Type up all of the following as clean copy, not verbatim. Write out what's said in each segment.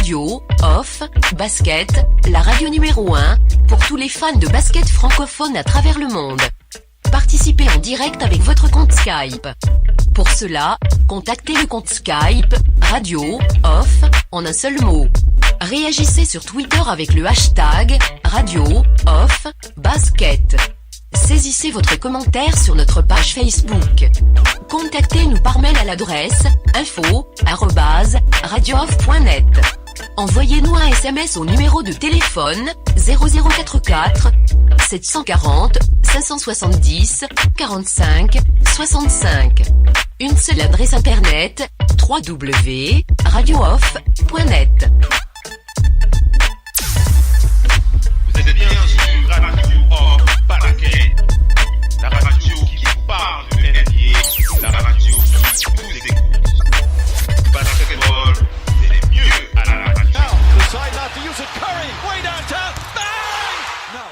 Radio, Off, Basket, la radio numéro 1, pour tous les fans de basket francophone à travers le monde. Participez en direct avec votre compte Skype. Pour cela, contactez le compte Skype, Radio, Off, en un seul mot. Réagissez sur Twitter avec le hashtag, Radio, Off, Basket. Saisissez votre commentaire sur notre page Facebook. Contactez-nous par mail à l'adresse info@radiooff.net. Envoyez-nous un SMS au numéro de téléphone 0044 740 570 45 65. Une seule adresse internet www.radiooff.net. Vous êtes bien sur Radio Off Basket, la radio qui vous parle de NBA, la radio qui vous écoute. Basketball, c'est les mieux à la radio. Now, the side not to use it. Curry, way downtown. Bang! No.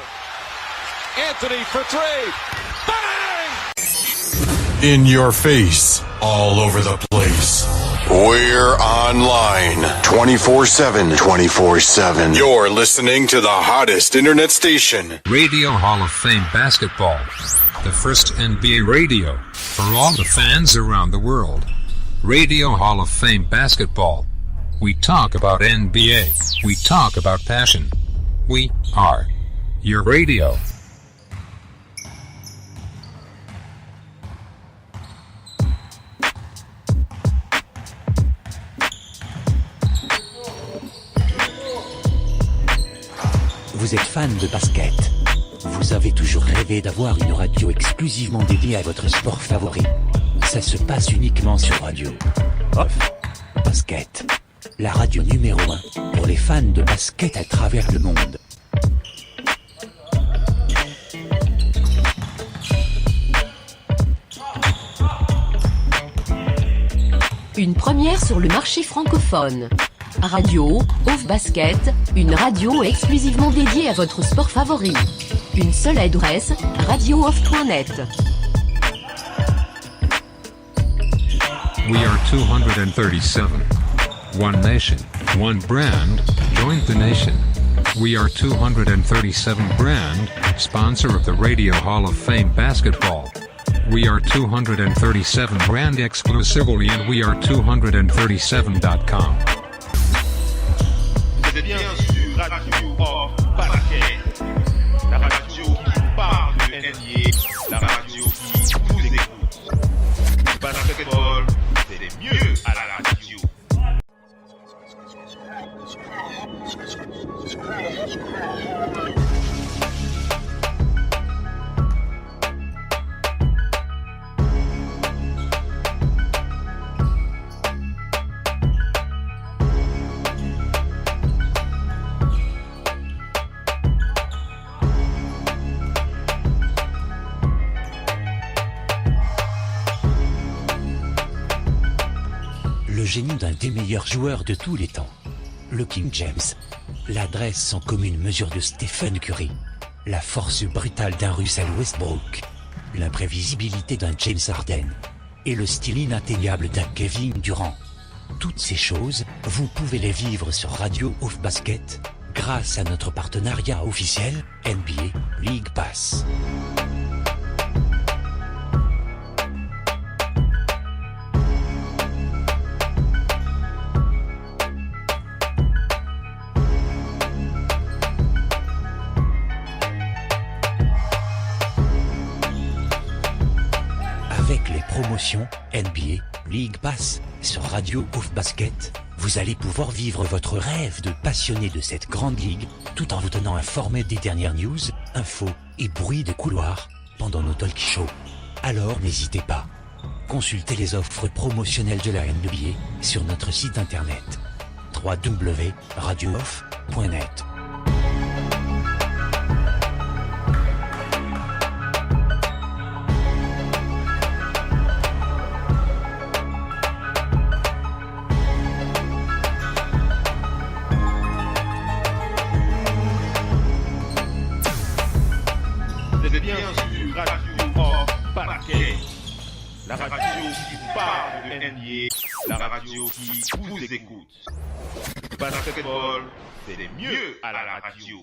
Anthony for three. Bang! In your face, all over the place. We're online 24/7. 24/7. You're listening to the hottest internet station. Radio Hall of Fame Basketball. The first NBA radio for all the fans around the world. Radio Hall of Fame Basketball. We talk about NBA. We talk about passion. We are your radio. Vous êtes fan de basket. Vous avez toujours rêvé d'avoir une radio exclusivement dédiée à votre sport favori. Ça se passe uniquement sur Radio Off Basket, la radio numéro 1 pour les fans de basket à travers le monde. Une première sur le marché francophone. Radio, Off Basket, une radio exclusivement dédiée à votre sport favori. Une seule adresse, radiooff.net. We are 237. One nation, one brand, join the nation. We are 237 brand, sponsor of the Radio Hall of Fame Basketball. We are 237 brand exclusively and we are 237.com. Vous êtes bien sur Radio Off Basket, la radio qui vous parle de NBA, la radio qui vous écoute. Basketball, c'est les mieux à la radio. Le génie d'un des meilleurs joueurs de tous les temps. Le King James. L'adresse sans commune mesure de Stephen Curry. La force brutale d'un Russell Westbrook. L'imprévisibilité d'un James Harden. Et le style inatteignable d'un Kevin Durant. Toutes ces choses, vous pouvez les vivre sur Radio Off Basket, grâce à notre partenariat officiel, NBA League Pass. Avec les promotions NBA League Pass sur Radio Off Basket, vous allez pouvoir vivre votre rêve de passionné de cette grande ligue, tout en vous tenant informé des dernières news, infos et bruits de couloir pendant nos talk shows. Alors n'hésitez pas. Consultez les offres promotionnelles de la NBA sur notre site internet www.radiooff.net. Vous êtes bien sur Radio Off Basket, la radio qui vous parle de NBA, la radio qui vous écoute. Basketball, c'est les mieux à la radio.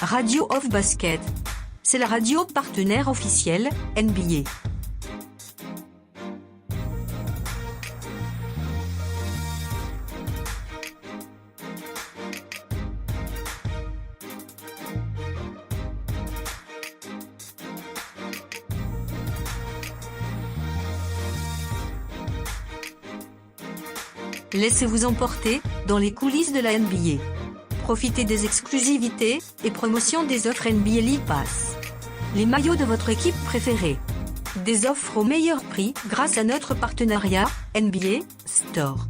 Radio of Basket. C'est la radio partenaire officielle, NBA. Laissez-vous emporter dans les coulisses de la NBA. Profitez des exclusivités et promotions des offres NBA League Pass. Les maillots de votre équipe préférée. Des offres au meilleur prix grâce à notre partenariat NBA Store.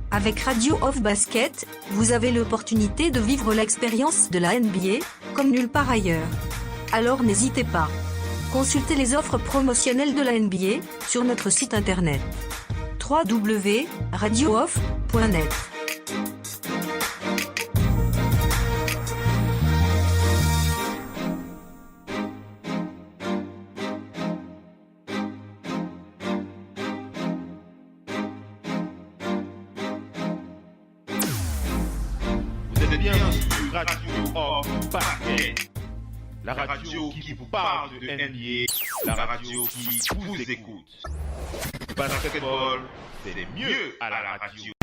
Avec Radio of Basket, vous avez l'opportunité de vivre l'expérience de la NBA, comme nulle part ailleurs. Alors n'hésitez pas. Consultez les offres promotionnelles de la NBA, sur notre site internet. www.radiooff.net. La radio qui vous parle de NBA, la radio qui vous écoute. Basketball, c'est les mieux à la radio.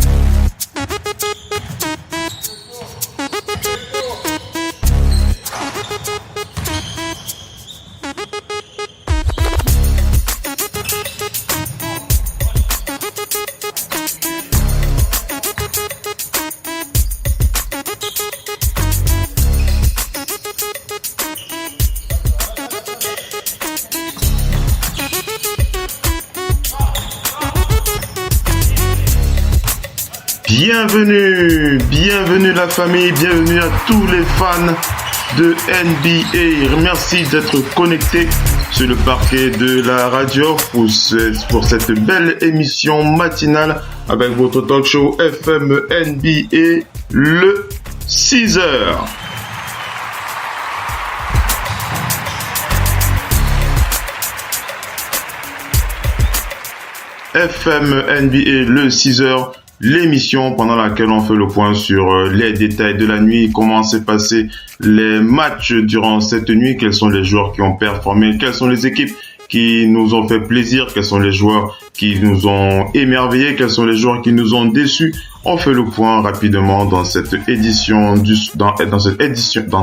Bienvenue la famille, bienvenue à tous les fans de NBA. Merci d'être connectés sur le parquet de la radio pour cette belle émission matinale avec votre talk show FM NBA le 6h. FM NBA le 6h. L'émission pendant laquelle on fait le point sur les détails de la nuit, comment s'est passé les matchs durant cette nuit, quels sont les joueurs qui ont performé, quelles sont les équipes qui nous ont fait plaisir, quels sont les joueurs qui nous ont émerveillés, quels sont les joueurs qui nous ont déçus. On fait le point rapidement dans cette édition dans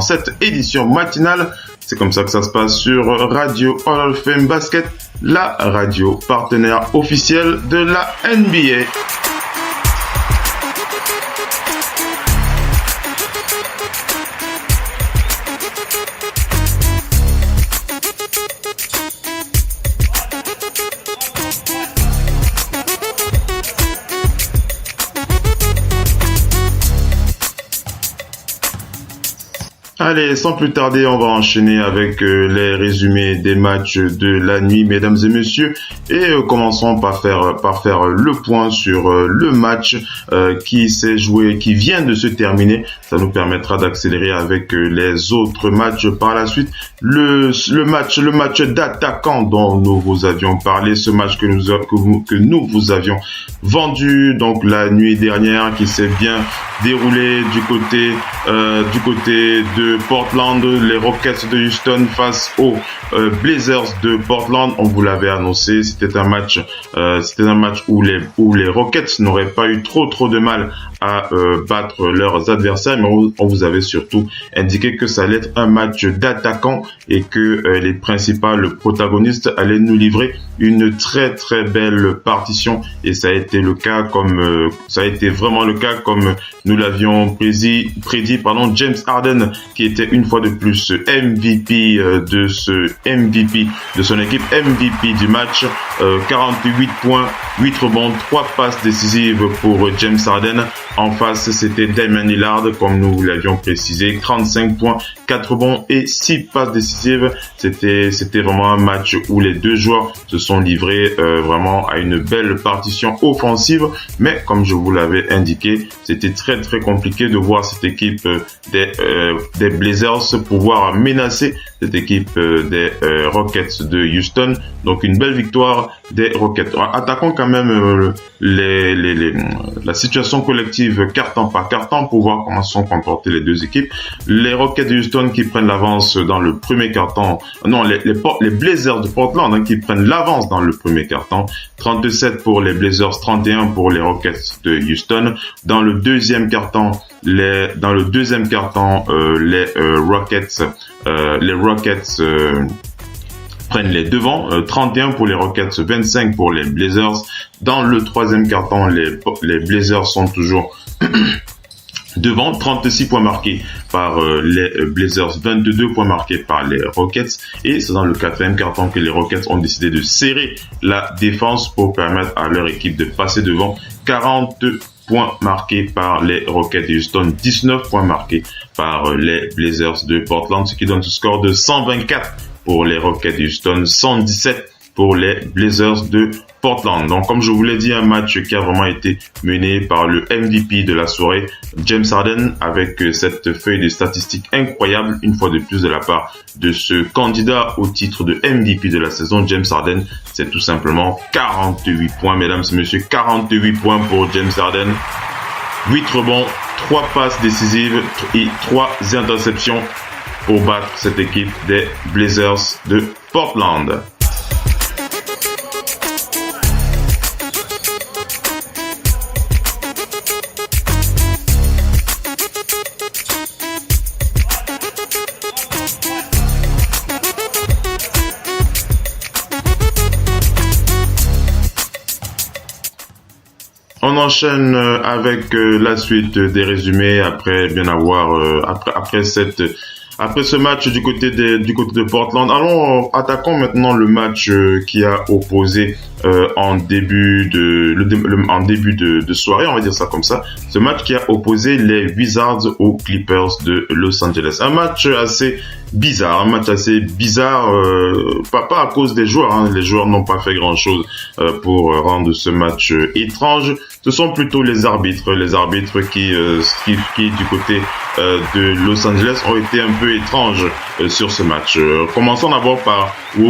cette édition matinale. C'est comme ça que ça se passe sur Radio Hall of Fame Basket, la radio partenaire officielle de la NBA. Allez, sans plus tarder, on va enchaîner avec les résumés des matchs de la nuit, mesdames et messieurs, et commençons par faire le point sur le match qui s'est joué, qui vient de se terminer. Ça nous permettra d'accélérer avec les autres matchs par la suite. Le match d'attaquant dont nous vous avions parlé, ce match que nous vous avions vendu donc la nuit dernière, qui s'est bien déroulé du côté de Portland, les Rockets de Houston face aux Blazers de Portland. On vous l'avait annoncé, c'était un match où les Rockets n'auraient pas eu trop de mal à battre leurs adversaires, mais on vous avait surtout indiqué que ça allait être un match d'attaquants et que les principales protagonistes allaient nous livrer une très très belle partition, et ça a été vraiment le cas comme nous l'avions prédit. James Harden, qui était une fois de plus MVP de son équipe, MVP du match, 48 points, 8 rebonds, 3 passes décisives pour James Harden. En face, c'était Damian Lillard, comme nous l'avions précisé, 35 points, 4 rebonds et 6 passes décisives. C'était vraiment un match où les deux joueurs se sont livrés vraiment à une belle partition offensive, mais comme je vous l'avais indiqué, c'était très très compliqué de voir cette équipe des Blazers pouvoir menacer cette équipe des Rockets de Houston. Donc une belle victoire des Rockets. Attaquons quand même la situation collective carton par carton pour voir comment sont comportées les deux équipes. Les Rockets de Houston qui prennent l'avance dans le premier carton. Non, les Blazers de Portland qui prennent l'avance dans le premier carton. 37 pour les Blazers, 31 pour les Rockets de Houston. Dans le deuxième carton, les Rockets prennent les devants, 31 pour les Rockets, 25 pour les Blazers. Dans le troisième carton, les Blazers sont toujours devant, 36 points marqués par les Blazers, 22 points marqués par les Rockets. Et c'est dans le quatrième carton que les Rockets ont décidé de serrer la défense pour permettre à leur équipe de passer devant. 40 points marqués par les Rockets de Houston, 19 points marqués par les Blazers de Portland, ce qui donne ce score de 124 pour les Rockets de Houston, 117 pour les Blazers de Portland. Donc, comme je vous l'ai dit, un match qui a vraiment été mené par le MVP de la soirée, James Harden, avec cette feuille de statistiques incroyable, une fois de plus de la part de ce candidat au titre de MVP de la saison, James Harden. C'est tout simplement 48 points, mesdames et messieurs, 48 points pour James Harden. 8 rebonds, 3 passes décisives et 3 interceptions pour battre cette équipe des Blazers de Portland. On enchaîne avec la suite des résumés après bien avoir après ce match du côté de Portland. Attaquons maintenant le match qui a opposé en début de soirée, on va dire ça comme ça. Ce match qui a opposé les Wizards aux Clippers de Los Angeles. Un match assez bizarre, pas à cause des joueurs, hein. Les joueurs n'ont pas fait grand chose pour rendre ce match étrange. Ce sont plutôt les arbitres qui du côté de Los Angeles ont été un peu étranges sur ce match. Commençons d'abord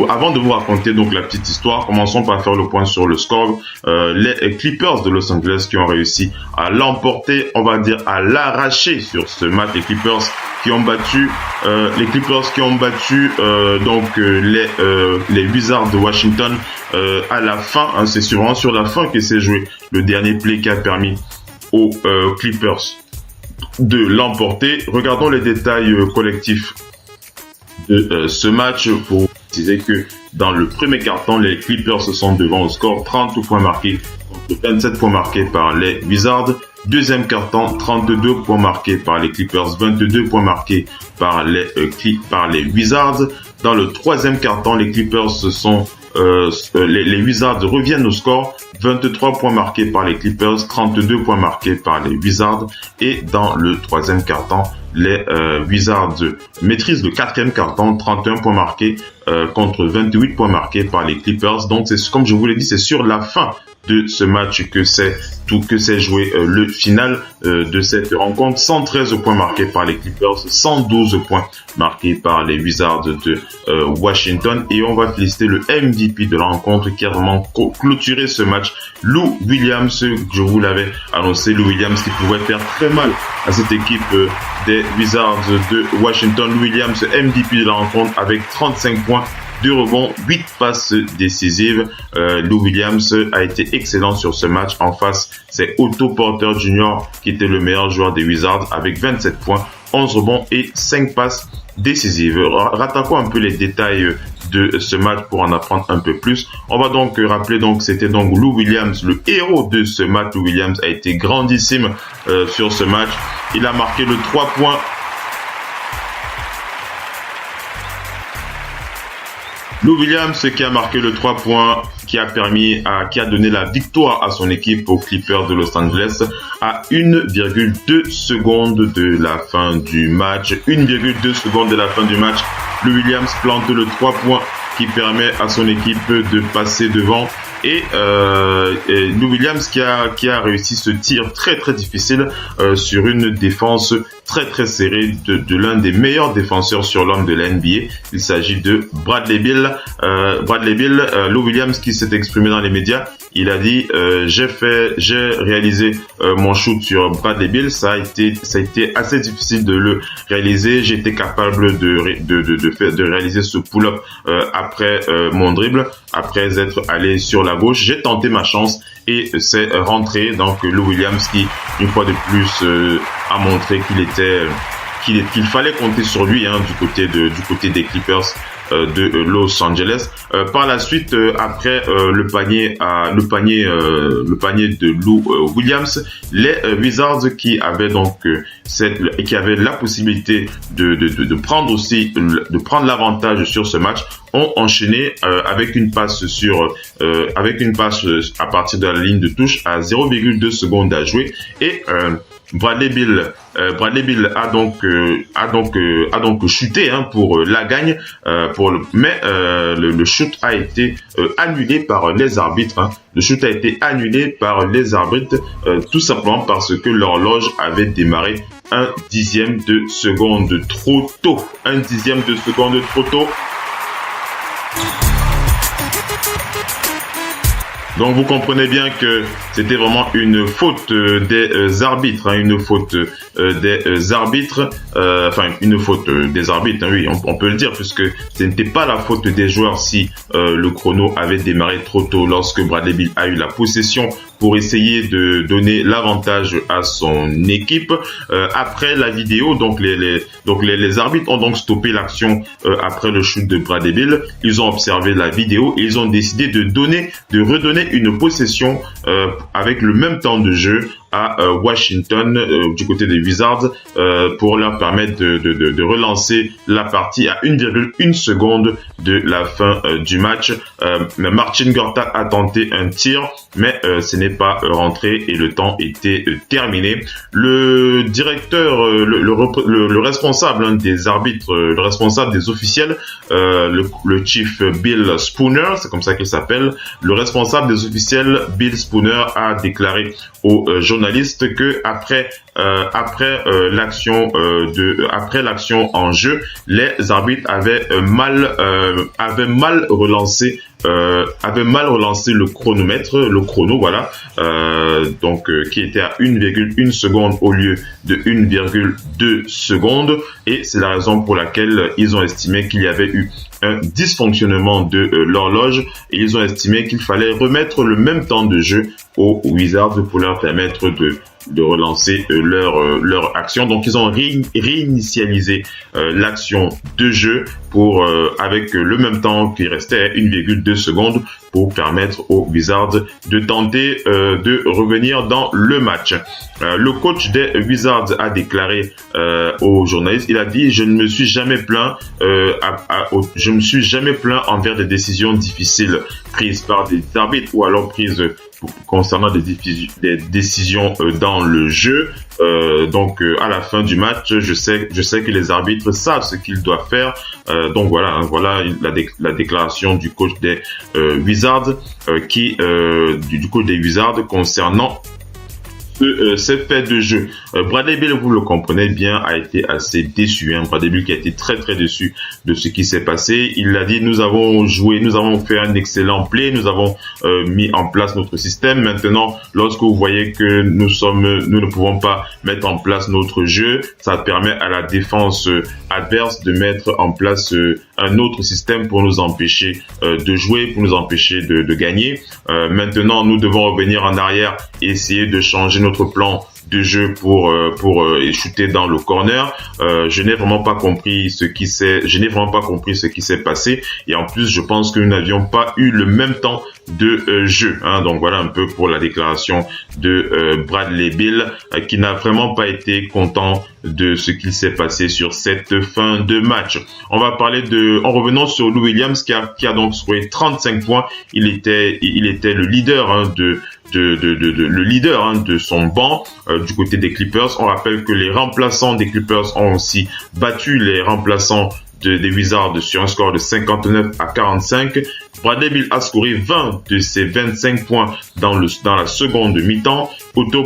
avant de vous raconter donc la petite histoire, commençons par faire le point sur le score. Les Clippers de Los Angeles qui ont réussi à l'emporter, on va dire à l'arracher sur ce match. Les Clippers qui ont battu les Wizards de Washington à la fin, hein, c'est vraiment sur la fin que s'est joué le dernier play qui a permis aux Clippers de l'emporter. Regardons les détails collectifs de ce match pour préciser que dans le premier quart-temps, les Clippers se sont devant au score, 30 points marqués contre 27 points marqués par les Wizards. Deuxième quart-temps, 32 points marqués par les Clippers, 22 points marqués par les Wizards. Dans le troisième quart-temps, les Clippers les Wizards reviennent au score, 23 points marqués par les Clippers, 32 points marqués par les Wizards. Et dans le troisième quart-temps, les Wizards maîtrisent le quatrième quart-temps, 31 points marqués contre 28 points marqués par les Clippers. Donc, comme je vous l'ai dit, c'est sur la fin de ce match que s'est joué le final de cette rencontre. 113 points marqués par les Clippers, 112 points marqués par les Wizards de Washington. Et on va féliciter le MVP de la rencontre qui a vraiment clôturé ce match, Lou Williams. Je vous l'avais annoncé, Lou Williams qui pouvait faire très mal à cette équipe des Wizards de Washington. Lou Williams, MVP de la rencontre avec 35 points, 2 rebonds, 8 passes décisives. Lou Williams a été excellent sur ce match. En face, c'est Otto Porter Jr. qui était le meilleur joueur des Wizards avec 27 points, 11 rebonds et 5 passes décisives. Rattaquons un peu les détails de ce match pour en apprendre un peu plus. On va donc rappeler c'était donc Lou Williams, le héros de ce match. Lou Williams a été grandissime sur ce match. Il a marqué le 3 points. Lou Williams qui a marqué le 3 points qui a donné la victoire à son équipe aux Clippers de Los Angeles à 1,2 secondes de la fin du match. 1,2 secondes de la fin du match. Lou Williams plante le 3 points qui permet à son équipe de passer devant. Et Lou Williams qui a réussi ce tir très très difficile sur une défense très très serrée de l'un des meilleurs défenseurs sur l'homme de la NBA. Il s'agit de Bradley Beal. Lou Williams qui s'est exprimé dans les médias. Il a dit j'ai réalisé mon shoot sur Bradley Beal. Ça a été assez difficile de le réaliser. J'ai été capable de réaliser ce pull-up après mon dribble, après être allé sur la gauche. J'ai tenté ma chance et c'est rentré. Donc Lou Williams qui une fois de plus a montré qu'il fallait compter sur lui du côté des Clippers de Los Angeles. Par la suite, après le panier de Lou Williams, les Wizards qui avaient la possibilité de prendre l'avantage sur ce match ont enchaîné avec une passe à partir de la ligne de touche à 0,2 secondes à jouer et Bradley Beal a donc chuté pour la gagne mais le shoot a été annulé par les arbitres. Le shoot a été annulé par les arbitres tout simplement parce que l'horloge avait démarré 1/10 de seconde trop tôt. 1/10 de seconde trop tôt. Donc vous comprenez bien que c'était vraiment une faute des arbitres, une faute des arbitres, une faute des arbitres, oui, on peut le dire, puisque ce n'était pas la faute des joueurs si le chrono avait démarré trop tôt lorsque Bradley Beal a eu la possession pour essayer de donner l'avantage à son équipe. Après la vidéo, donc les arbitres ont donc stoppé l'action après le shoot de Bradley Beal. Ils ont observé la vidéo et ils ont décidé de redonner une possession avec le même temps de jeu à Washington du côté des Wizards pour leur permettre de relancer la partie à 1,1 seconde de la fin du match. Marcin Gortat a tenté un tir, mais ce n'est pas rentré et le temps était terminé. Le directeur, le responsable des arbitres, le responsable des officiels, le chief Bill Spooner, c'est comme ça qu'il s'appelle, le responsable des officiels Bill Spooner a déclaré aux journalistes que après l'action en jeu, les arbitres avaient mal relancé le chrono, voilà, qui était à 1,1 seconde au lieu de 1,2 secondes, et c'est la raison pour laquelle ils ont estimé qu'il y avait eu un dysfonctionnement de l'horloge et ils ont estimé qu'il fallait remettre le même temps de jeu aux Wizards pour leur permettre de relancer leur action. Donc ils ont réinitialisé l'action de jeu avec le même temps qui restait à 1,2 secondes pour permettre aux Wizards de tenter de revenir dans le match. Le coach des Wizards a déclaré aux journalistes, il a dit: je ne me suis jamais plaint envers des décisions difficiles prises par des arbitres ou alors prises concernant des décisions dans le jeu. À la fin du match, je sais que les arbitres savent ce qu'ils doivent faire. Voilà la déclaration du coach des Wizards du coach des Wizards concernant ces faits de jeu. Bradley Beal, vous le comprenez bien, a été assez déçu. Bradley Beal qui a été très très déçu de ce qui s'est passé. Il a dit: nous avons joué, nous avons fait un excellent play, nous avons mis en place notre système. Maintenant, lorsque vous voyez que nous ne pouvons pas mettre en place notre jeu, ça permet à la défense adverse de mettre en place un autre système pour nous empêcher de jouer, pour nous empêcher de gagner. Maintenant, nous devons revenir en arrière et essayer de changer notre plan de jeu pour shooter dans le corner. Je n'ai vraiment pas compris ce qui s'est passé, et en plus je pense que nous n'avions pas eu le même temps de jeu, hein. Donc voilà un peu pour la déclaration de Bradley Beal, qui n'a vraiment pas été content de ce qu'il s'est passé sur cette fin de match. En revenant sur Lou Williams qui a donc scoré 35 points. Il était le leader, hein, le leader de son banc du côté des Clippers. On rappelle que les remplaçants des Clippers ont aussi battu les remplaçants des Wizards sur un score de 59-45. Bradley Beal a scoré 20 de ses 25 points dans la seconde mi-temps. Otto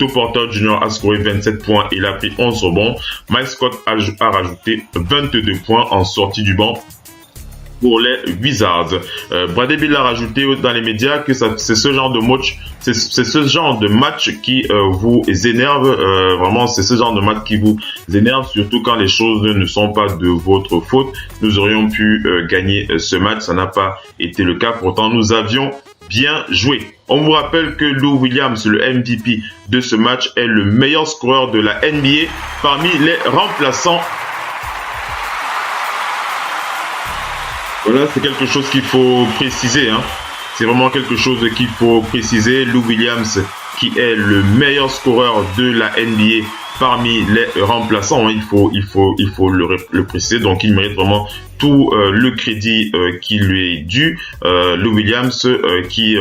Porter Jr. a scoré 27 points et il a pris 11 rebonds. Mike Scott a rajouté 22 points en sortie du banc pour les Wizards. Bradley Beal a rajouté dans les médias que c'est ce genre de match qui vous énerve. Vraiment, c'est ce genre de match qui vous énerve, surtout quand les choses ne sont pas de votre faute. Nous aurions pu gagner ce match, ça n'a pas été le cas. Pourtant, nous avions bien joué. On vous rappelle que Lou Williams, le MVP de ce match, est le meilleur scoreur de la NBA parmi les remplaçants. Voilà, c'est quelque chose qu'il faut préciser, hein. C'est vraiment quelque chose qu'il faut préciser. Lou Williams, qui est le meilleur scoreur de la NBA parmi les remplaçants, hein. Il faut le préciser. Donc, il mérite vraiment tout le crédit qui lui est dû. Lou Williams, qui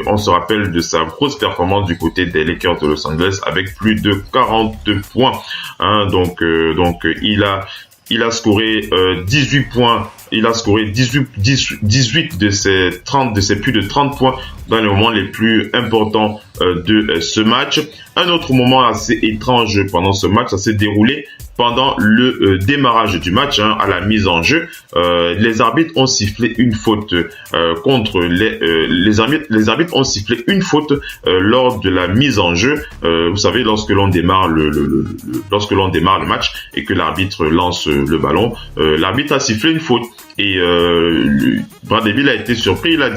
on se rappelle de sa grosse performance du côté des Lakers de Los Angeles avec plus de 40 points, hein. Donc, il a scoré 18 points. Il a scoré 18 de ses plus de 30 points dans les moments les plus importants de ce match. Un autre moment assez étrange pendant ce match, ça s'est déroulé pendant le démarrage du match, hein, à la mise en jeu. Les arbitres ont sifflé une faute contre les arbitres ont sifflé une faute lors de la mise en jeu. Vous savez, lorsque l'on démarre le match et que l'arbitre lance le ballon, l'arbitre a sifflé une faute. Et Bradley Beal a été surpris. Il a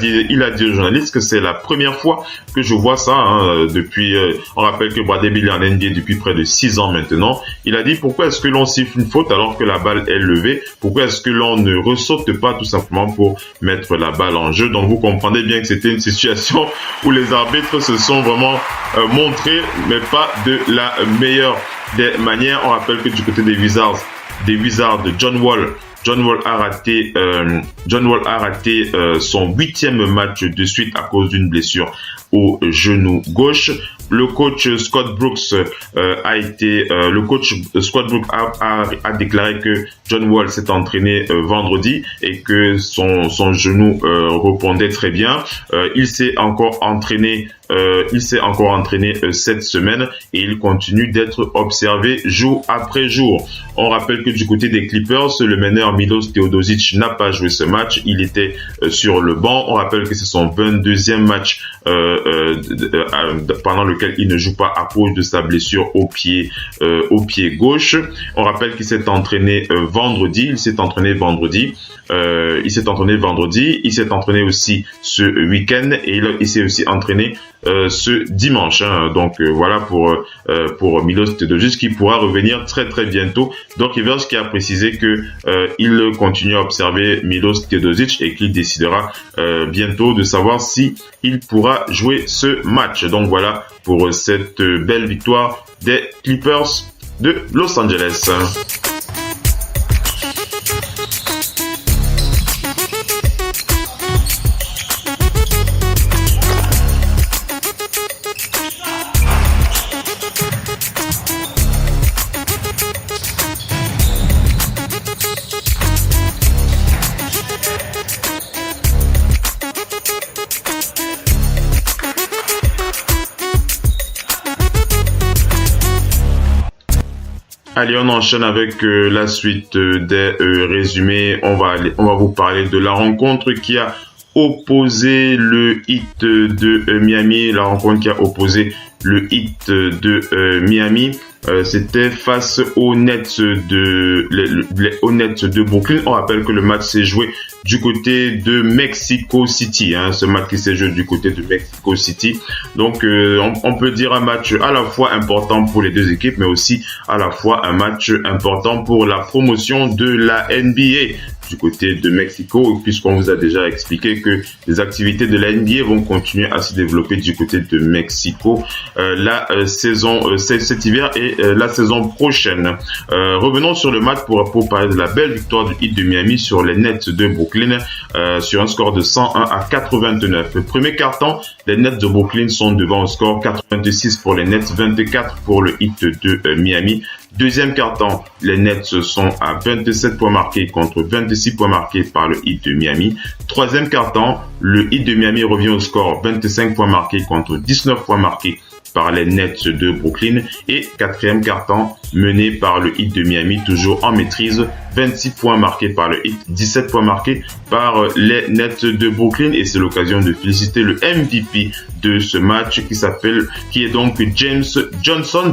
dit aux journalistes que c'est la première fois que je vois ça, hein, depuis. On rappelle que Bradley Beal est en NBA depuis près de 6 ans maintenant. Il a dit pourquoi est-ce que l'on siffle une faute alors que la balle est levée? Pourquoi est-ce que l'on ne ressaute pas tout simplement pour mettre la balle en jeu? Donc vous comprenez bien que c'était une situation où les arbitres se sont vraiment montrés, mais pas de la meilleure des manières. On rappelle que du côté des Wizards, John Wall a raté son 8e match de suite à cause d'une blessure au genou gauche. Le coach Scott Brooks a déclaré que John Wall s'est entraîné vendredi et que son genou répondait très bien. Il s'est encore entraîné cette semaine et il continue d'être observé jour après jour. On rappelle que du côté des Clippers, le meneur Milos Teodosic n'a pas joué ce match. Il était sur le banc. On rappelle que c'est son 22e match pendant lequel il ne joue pas à cause de sa blessure au pied gauche. On rappelle qu'il s'est entraîné vendredi. Il s'est entraîné aussi ce week-end et il s'est aussi entraîné ce dimanche, hein. Donc voilà pour Milos Teodosic qui pourra revenir très très bientôt. Doc Rivers qui a précisé que il continue à observer Milos Teodosic et qu'il décidera bientôt de savoir si il pourra jouer ce match. Donc voilà pour cette belle victoire des Clippers de Los Angeles. Allez, on enchaîne avec la suite des résumés. On va vous parler de la rencontre qui a opposé le Heat de Miami, la rencontre qui a opposé le Heat de Miami. C'était face aux Nets aux Nets de Brooklyn. On rappelle que le match s'est joué du côté de Mexico City, ce match qui s'est joué du côté de Mexico City. Donc on peut dire un match à la fois important pour les deux équipes, mais aussi à la fois un match important pour la promotion de la NBA du côté de Mexico, puisqu'on vous a déjà expliqué que les activités de la NBA vont continuer à se développer du côté de Mexico la saison cet hiver et la saison prochaine. Revenons sur le match pour parler de la belle victoire du Heat de Miami sur les Nets de Brooklyn sur un score de 101 à 89. Le premier quart-temps, les Nets de Brooklyn sont devant au score 86 pour les Nets, 24 pour le Heat de Miami. Deuxième quart-temps, les Nets sont à 27 points marqués contre 26 points marqués par le Heat de Miami. Troisième quart-temps, le Heat de Miami revient au score 25 points marqués contre 19 points marqués par les Nets de Brooklyn. Et quatrième quart-temps, mené par le Heat de Miami, toujours en maîtrise, 26 points marqués par le Heat, 17 points marqués par les Nets de Brooklyn. Et c'est l'occasion de féliciter le MVP de ce match qui est donc James Johnson,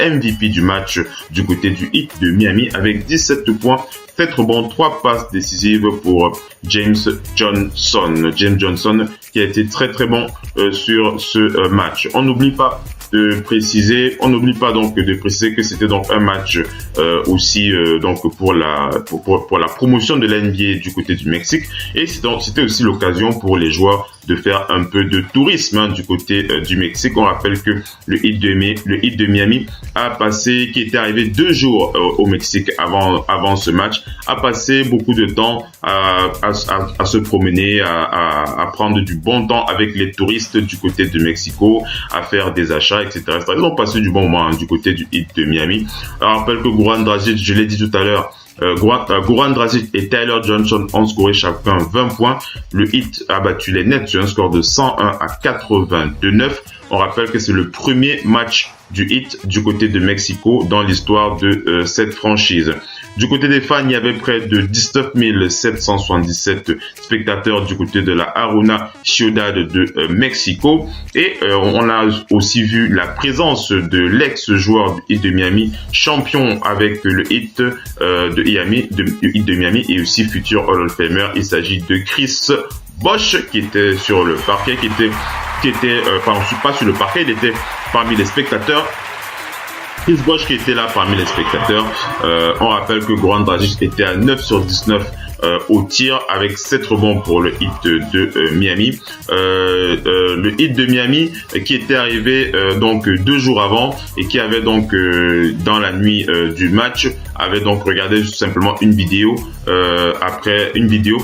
MVP du match du côté du Heat de Miami avec 17 points, 7 rebonds, 3 passes décisives pour James Johnson. James Johnson qui a été très très bon sur ce match. On n'oublie pas de préciser que c'était donc un match aussi donc pour la promotion de la NBA du côté du Mexique, et c'était aussi l'occasion pour les joueurs de faire un peu de tourisme du côté du Mexique. On rappelle que le Heat de Miami qui était arrivé 2 jours au Mexique avant ce match, a passé beaucoup de temps à se promener, à prendre du bon temps avec les touristes du côté de Mexico, à faire des achats, etc. Ils ont passé du bon moment du côté du Heat de Miami. Alors, je rappelle que Goran Dragic, je l'ai dit tout à l'heure, Goran Dragic et Tyler Johnson ont scoré chacun 20 points. Le Heat a battu les Nets sur un score de 101 à 89. On rappelle que c'est le premier match du Heat du côté de Mexico dans l'histoire de cette franchise. Du côté des fans, il y avait près de 19 777 spectateurs du côté de la Arena Ciudad de Mexico. Et on a aussi vu la présence de l'ex-joueur du Heat de Miami, champion avec le Heat de Miami et aussi futur Hall of Famer. Il s'agit de Chris Bosh qui était sur le parquet, pas sur le parquet, il était parmi les spectateurs. Chris Bosh qui était là parmi les spectateurs. On rappelle que Goran Dragic était à 9 sur 19 au tir avec 7 rebonds pour le Heat de Miami. Le Heat de Miami qui était arrivé donc 2 jours avant et qui avait donc dans la nuit du match avait donc regardé tout simplement une vidéo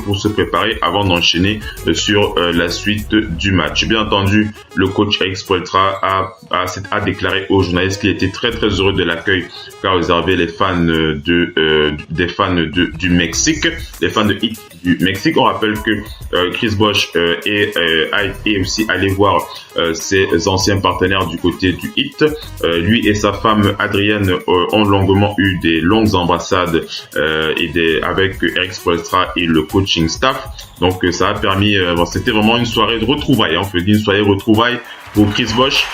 pour se préparer avant d'enchaîner sur la suite du match. Bien entendu, le coach Eric Spoelstra a déclaré aux journalistes qu'il était très très heureux de l'accueil qu'a réservé les fans du Mexique, les fans de Heat du Mexique. On rappelle que Chris Bosh est aussi allé voir ses anciens partenaires du côté du Heat. Lui et sa femme Adrienne ont longuement eu des longues embrassades avec Eric Spoelstra et le coaching staff. Donc ça a permis, c'était vraiment une soirée de retrouvailles. On peut dire une soirée de retrouvailles pour Chris Bosh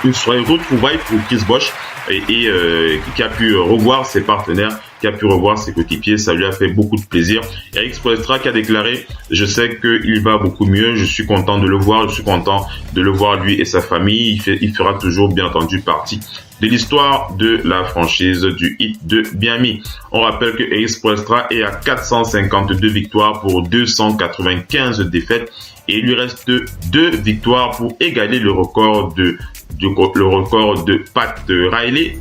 une soirée de retrouvailles pour Chris Bosh et qui a pu revoir ses partenaires, qui a pu revoir ses coéquipiers. Ça lui a fait beaucoup de plaisir. Eric Spoelstra qui a déclaré: je sais qu'il va beaucoup mieux, je suis content de le voir, lui et sa famille. Il fera toujours bien entendu partie de l'histoire de la franchise du Heat de Miami. On rappelle que Eric Spoelstra est à 452 victoires pour 295 défaites et il lui reste 2 victoires pour égaler le record de Pat Riley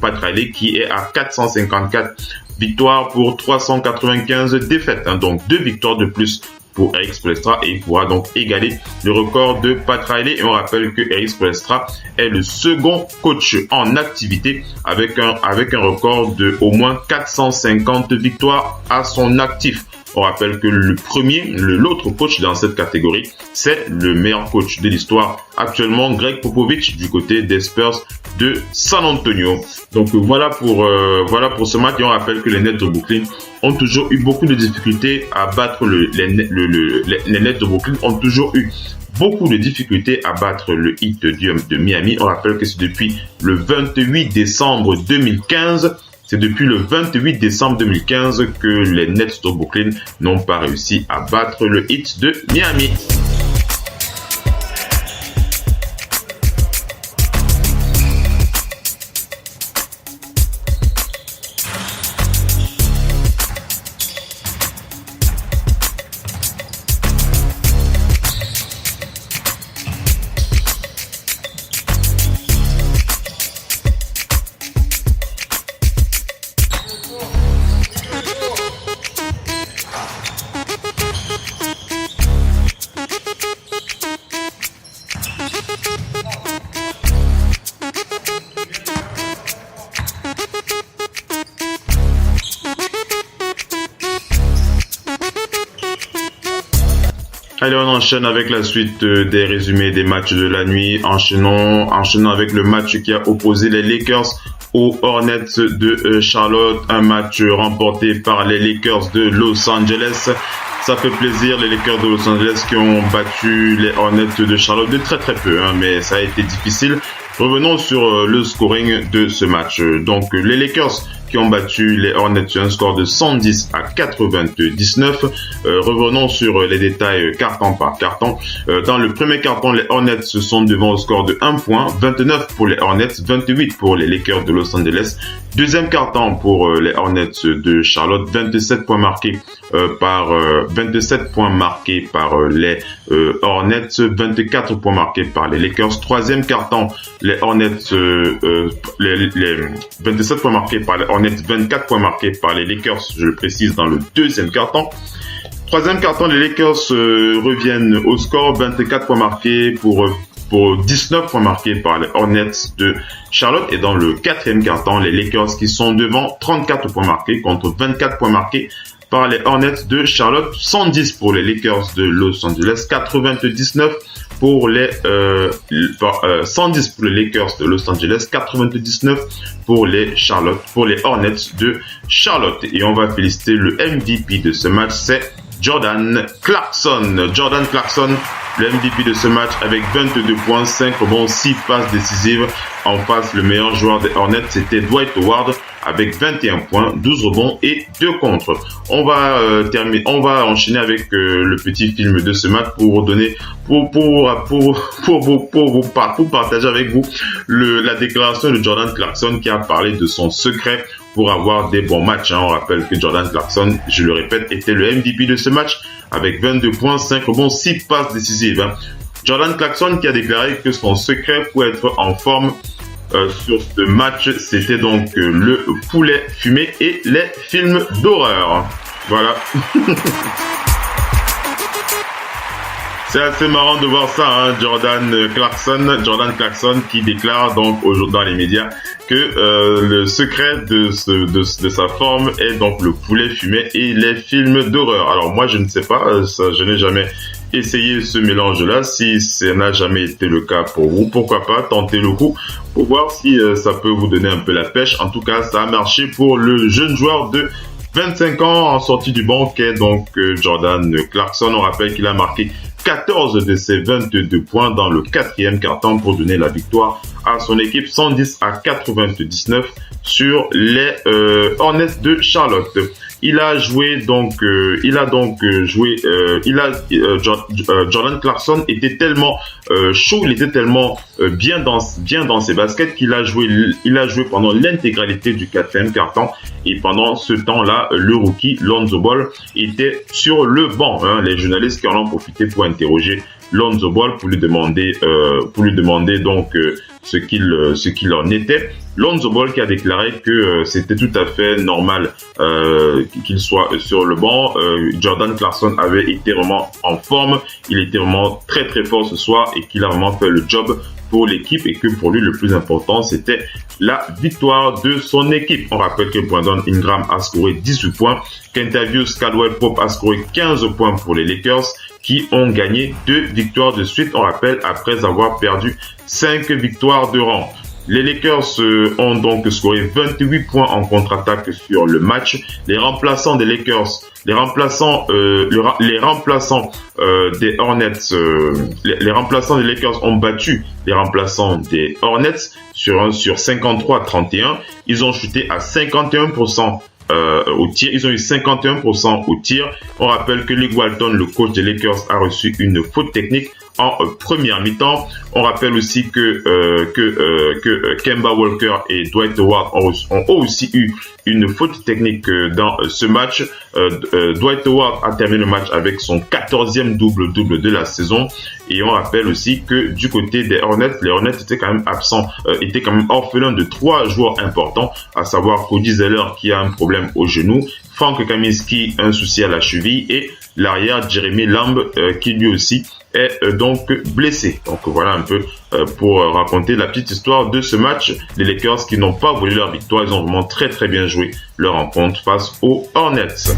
qui est à 454 victoires pour 395 défaites. Donc 2 victoires de plus pour Eric Spoelstra et il pourra donc égaler le record de Pat Riley. Et on rappelle que Eric Spoelstra est le second coach en activité avec un record de au moins 450 victoires à son actif. On rappelle que l'autre coach dans cette catégorie, c'est le meilleur coach de l'histoire actuellement, Greg Popovich du côté des Spurs de San Antonio. Donc voilà pour ce match. Et on rappelle que les Nets de Brooklyn ont toujours eu beaucoup de difficultés à battre les Nets de Brooklyn ont toujours eu beaucoup de difficultés à battre le Heat de Miami. On rappelle que c'est depuis le 28 décembre 2015. C'est depuis le 28 décembre 2015 que les Nets de Brooklyn n'ont pas réussi à battre le Heat de Miami. Allez, on enchaîne avec la suite des résumés des matchs de la nuit. Enchaînons avec le match qui a opposé les Lakers aux Hornets de Charlotte. Un match remporté par les Lakers de Los Angeles. Ça fait plaisir, les Lakers de Los Angeles qui ont battu les Hornets de Charlotte de très peu, mais ça a été difficile. Revenons sur le scoring de ce match. Donc, les Lakers qui ont battu les Hornets sur un score de 110 à 99. Revenons sur les détails carton par carton. Dans le premier carton, les Hornets se sont devant au score de 1 point, 29 pour les Hornets, 28 pour les Lakers de Los Angeles. Deuxième carton pour les Hornets de Charlotte, 27 points marqués par les Hornets, 24 points marqués par les Lakers. Troisième carton, les Hornets, les 27 points marqués par les Hornets, 24 points marqués par les Lakers, je le précise, dans le deuxième carton. Troisième carton, les Lakers reviennent au score, 24 points marqués pour 19 points marqués par les Hornets de Charlotte. Et dans le quatrième carton, les Lakers qui sont devant, 34 points marqués contre 24 points marqués par les Hornets de Charlotte. 110 pour les Lakers de Los Angeles, 99 pour les 110 pour les Lakers de Los Angeles, 99 pour les Hornets de Charlotte. Et on va féliciter le MVP de ce match, c'est Jordan Clarkson. Jordan Clarkson, le MVP de ce match avec 22 points, 5 rebonds, 6 passes décisives. En face, le meilleur joueur des Hornets, c'était Dwight Howard avec 21 points, 12 rebonds et 2 contres. On va enchaîner avec le petit film de ce match pour partager avec vous la déclaration de Jordan Clarkson qui a parlé de son secret pour avoir des bons matchs. On rappelle que Jordan Clarkson, je le répète, était le MVP de ce match avec 22 points, 5 rebonds, 6 passes décisives. Jordan Clarkson qui a déclaré que son secret pour être en forme sur ce match, c'était donc le poulet fumé et les films d'horreur. Voilà. C'est assez marrant de voir ça, Jordan Clarkson qui déclare donc aujourd'hui dans les médias que le secret de sa forme est donc le poulet fumé et les films d'horreur. Alors moi je ne sais pas, je n'ai jamais essayé ce mélange-là. Si ça n'a jamais été le cas pour vous, pourquoi pas tenter le coup pour voir si ça peut vous donner un peu la pêche. En tout cas, ça a marché pour le jeune joueur de 25 ans en sortie du banc qu'est donc Jordan Clarkson. On rappelle qu'il a marqué 14 de ses 22 points dans le quatrième quart-temps pour donner la victoire à son équipe 110 à 99 sur les Hornets de Charlotte. Jordan Clarkson était tellement chaud, il était tellement bien dans ses baskets qu'il a joué pendant l'intégralité du quatrième quart-temps. Et pendant ce temps-là, le rookie Lonzo Ball était sur le banc. Les journalistes qui en ont profité pour interroger Lonzo Ball pour lui demander donc ce qu'il en était. Lonzo Ball qui a déclaré que c'était tout à fait normal qu'il soit sur le banc. Jordan Clarkson avait été vraiment en forme, il était vraiment très très fort ce soir et qu'il a vraiment fait le job pour l'équipe et que pour lui le plus important c'était la victoire de son équipe. On rappelle que Brandon Ingram a scoré 18 points, Kentavious Caldwell-Pope a scoré 15 points pour les Lakers qui ont gagné 2 victoires de suite, on rappelle, après avoir perdu 5 victoires de rang. Les Lakers ont donc scoré 28 points en contre-attaque sur le match. Les remplaçants des Lakers, les remplaçants des Hornets, les remplaçants des Lakers ont battu les remplaçants des Hornets sur 53-31. Ils ont chuté à 51%. Au tir, ils ont eu 51% au tir. On rappelle que Luke Walton, le coach des Lakers, a reçu une faute technique en première mi-temps. On rappelle aussi que Kemba Walker et Dwight Howard ont aussi eu une faute technique dans ce match. Dwight Howard a terminé le match avec son 14e double-double de la saison. Et on rappelle aussi que du côté des Hornets, les Hornets étaient quand même absents, étaient quand même orphelins de 3 joueurs importants, à savoir Cody Zeller qui a un problème au genou, Frank Kaminsky un souci à la cheville et l'arrière Jeremy Lamb qui lui aussi est donc blessé. Donc voilà un peu pour raconter la petite histoire de ce match. Les Lakers qui n'ont pas volé leur victoire, ils ont vraiment très très bien joué leur rencontre face aux Hornets.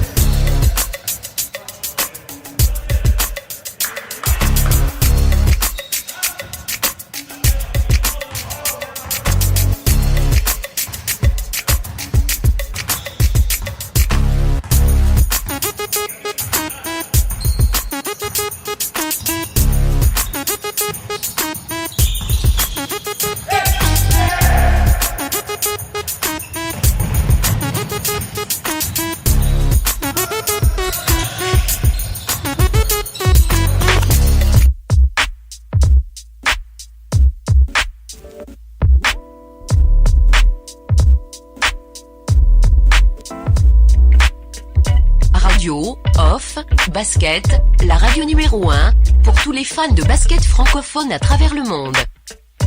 Basket, la radio numéro 1, pour tous les fans de basket francophone à travers le monde.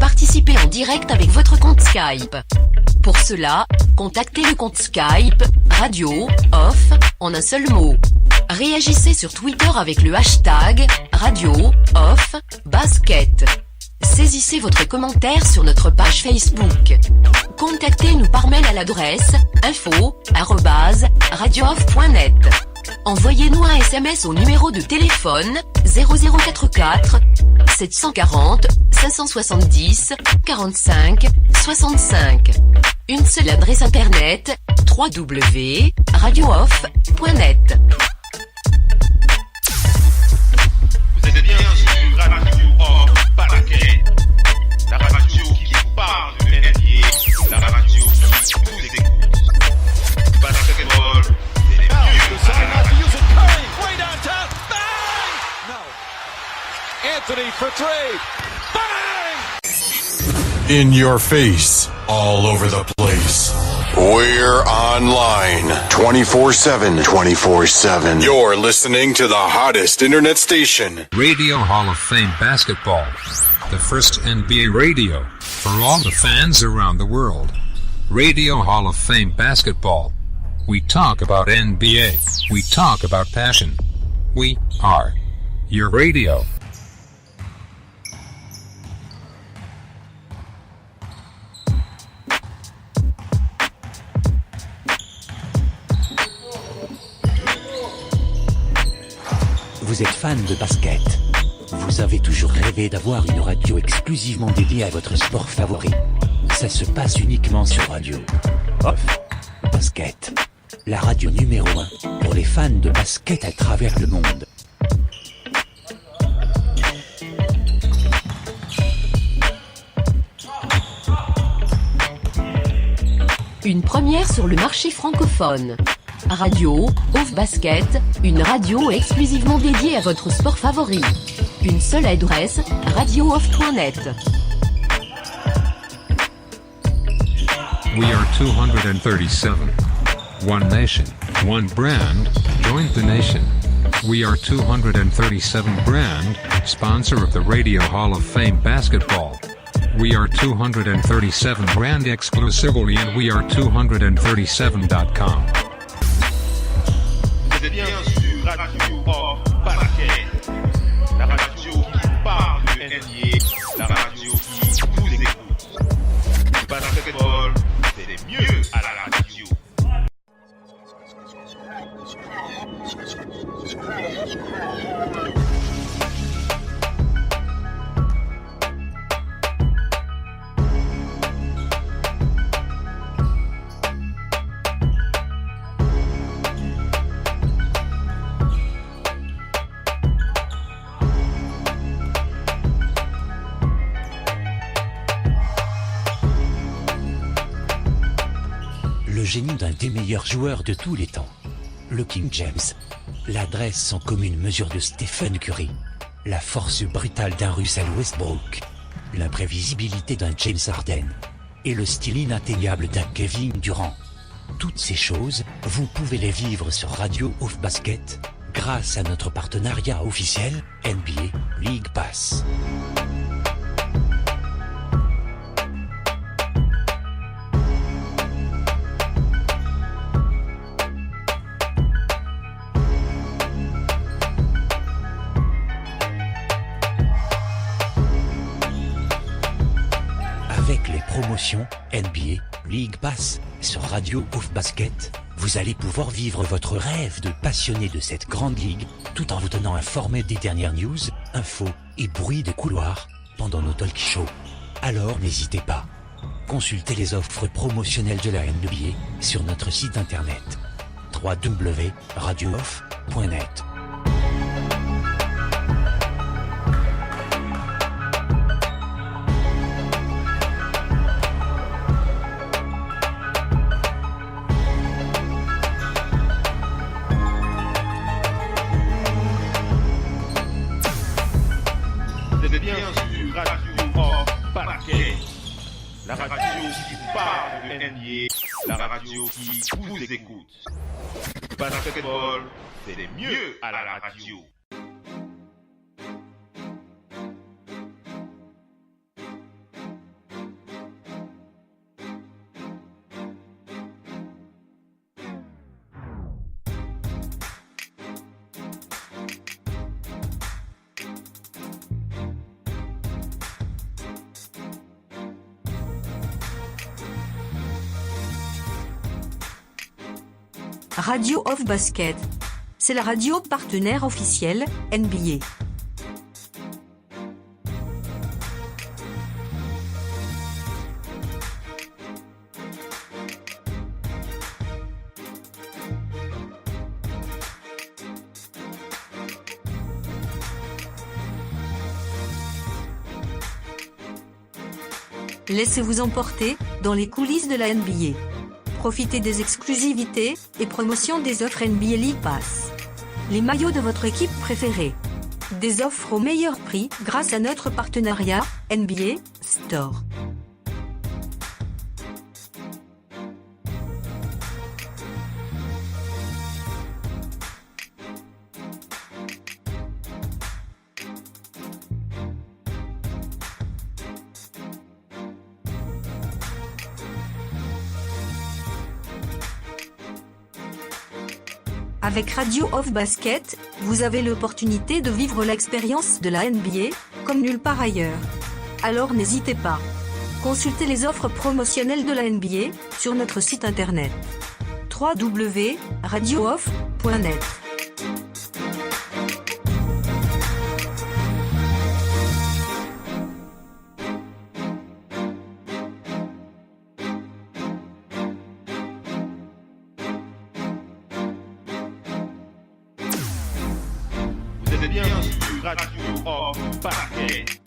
Participez en direct avec votre compte Skype. Pour cela, contactez le compte Skype, radio, off, en un seul mot. Réagissez sur Twitter avec le hashtag, radio, off, basket. Saisissez votre commentaire sur notre page Facebook. Contactez-nous par mail à l'adresse info@radiooff.net. Envoyez-nous un SMS au numéro de téléphone 0044 740 570 45 65. Une seule adresse internet www.radiooff.net. Vous êtes bien sur Radio Off Basket, la radio qui parle de NBA, la radio qui vous écoute. Basketball. Anthony for three. Bang! In your face, all over the place. We're online 24/7. 24/7. You're listening to the hottest internet station. Radio Hall of Fame Basketball. The first NBA radio for all the fans around the world. Radio Hall of Fame Basketball. We talk about NBA. We talk about passion. We are your radio. Vous êtes fan de basket. Vous avez toujours rêvé d'avoir une radio exclusivement dédiée à votre sport favori. Ça se passe uniquement sur Radio Off Basket. La radio numéro 1 pour les fans de basket à travers le monde. Une première sur le marché francophone. Radio Off Basket, une radio exclusivement dédiée à votre sport favori. Une seule adresse, radiooff.net. We are 237. One nation, one brand, join the nation. We are 237 brand, sponsor of the Radio Hall of Fame Basketball. We are 237 brand exclusively and we are 237.com. Vous êtes bien sur Radio Off Basket, la radio qui parle de NBA, la radio qui vous écoute. Basketball, c'est mieux à la radio. le génie d'un des meilleurs joueurs de tous les temps. Le King James. L'adresse sans commune mesure de Stephen Curry. La force brutale d'un Russell Westbrook. L'imprévisibilité d'un James Harden. Et le style inatteignable d'un Kevin Durant. Toutes ces choses, vous pouvez les vivre sur Radio Off Basket, grâce à notre partenariat officiel, NBA League Pass. Avec les promotions NBA League Pass sur Radio Off Basket, vous allez pouvoir vivre votre rêve de passionné de cette grande ligue, tout en vous tenant informé des dernières news, infos et bruits de couloir pendant nos talk shows. Alors n'hésitez pas. Consultez les offres promotionnelles de la NBA sur notre site internet www.radiooff.net. La radio qui parle de NBA, la radio qui vous écoute. Basketball, c'est les mieux à la radio. Radio Off Basket. C'est la radio partenaire officielle, NBA. Laissez-vous emporter dans les coulisses de la NBA. Profitez des exclusivités et promotions des offres NBA League Pass. Les maillots de votre équipe préférée. Des offres au meilleur prix grâce à notre partenariat NBA Store. Avec Radio Off Basket, vous avez l'opportunité de vivre l'expérience de la NBA comme nulle part ailleurs. Alors n'hésitez pas. Consultez les offres promotionnelles de la NBA sur notre site internet www.radiooff.net. Vous êtes bien sur Radio Off Basket,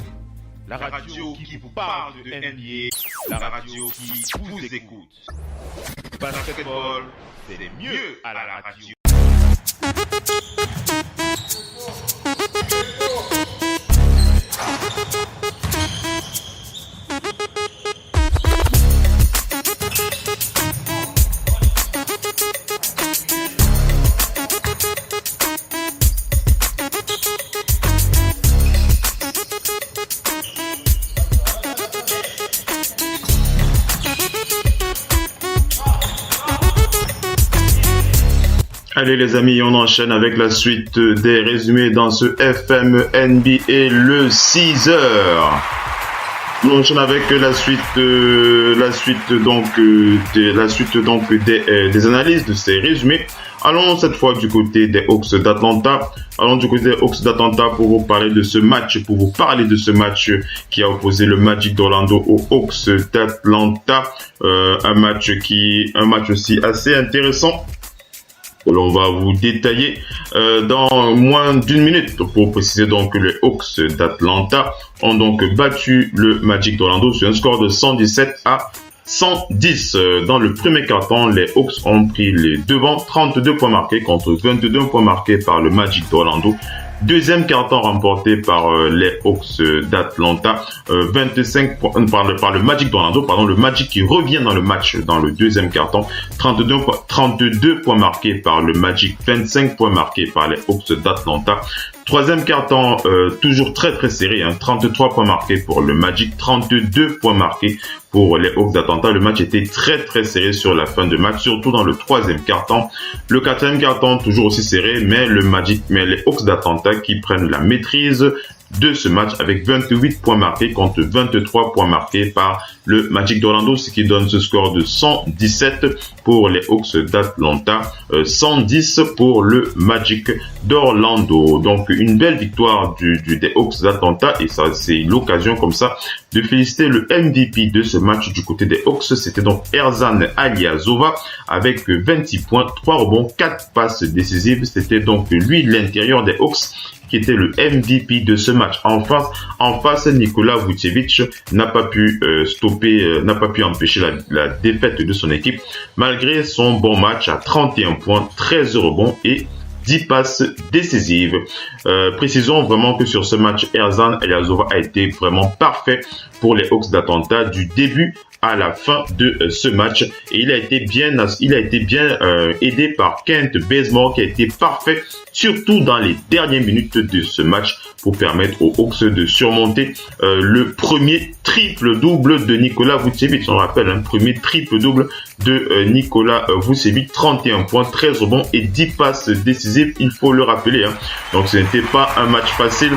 la radio qui vous parle de NBA, la radio qui vous écoute. Basketball, c'est les mieux à la radio. Allez les amis, on enchaîne avec la suite des résumés dans ce FM NBA le 6h. On enchaîne avec la suite des analyses de ces résumés. Allons cette fois du côté des Hawks d'Atlanta. Pour vous parler de ce match, qui a opposé le Magic d'Orlando aux Hawks d'Atlanta. Un match aussi assez intéressant. On va vous détailler dans moins d'une minute. Pour préciser donc que les Hawks d'Atlanta ont donc battu le Magic d'Orlando sur un score de 117-104. 110. Dans le premier quart-temps, les Hawks ont pris les devants, 32 points marqués contre 22 points marqués par le Magic d'Orlando. Deuxième carton remporté par les Hawks d'Atlanta, 25 points par le Magic d'Orlando, le Magic qui revient dans le match dans le deuxième carton, 32 points marqués par le Magic, 25 points marqués par les Hawks d'Atlanta. Troisième carton, toujours très très serré, 33 points marqués pour le Magic, 32 points marqués pour les Hawks d'Atlanta. Le match était très très serré sur la fin de match, surtout dans le troisième carton. Le quatrième carton, toujours aussi serré, mais les Hawks d'Atlanta qui prennent la maîtrise de ce match avec 28 points marqués contre 23 points marqués par le Magic d'Orlando, ce qui donne ce score de 117 pour les Hawks d'Atlanta, 110 pour le Magic d'Orlando. Donc une belle victoire des Hawks d'Atlanta, et ça c'est l'occasion comme ça de féliciter le MVP de ce match du côté des Hawks. C'était donc Erzan Ilyasova avec 26 points, 3 rebonds, 4 passes décisives. C'était donc lui l'intérieur des Hawks qui était le MVP de ce match. En face, Nikola Vucevic n'a pas pu empêcher la défaite de son équipe, malgré son bon match à 31 points, 13 rebonds et 10 passes décisives. Précisons vraiment que sur ce match, Erzan Ilyasova a été vraiment parfait pour les Hawks d'Atlanta du début à la fin de ce match, et il a été bien aidé par Kent Bazemore qui a été parfait surtout dans les dernières minutes de ce match pour permettre aux Hawks de surmonter le premier triple-double de Nikola Vucevic. On rappelle un premier triple-double de Nikola Vucevic, 31 points, 13 rebonds et 10 passes décisives, il faut le rappeler. Donc ce n'était pas un match facile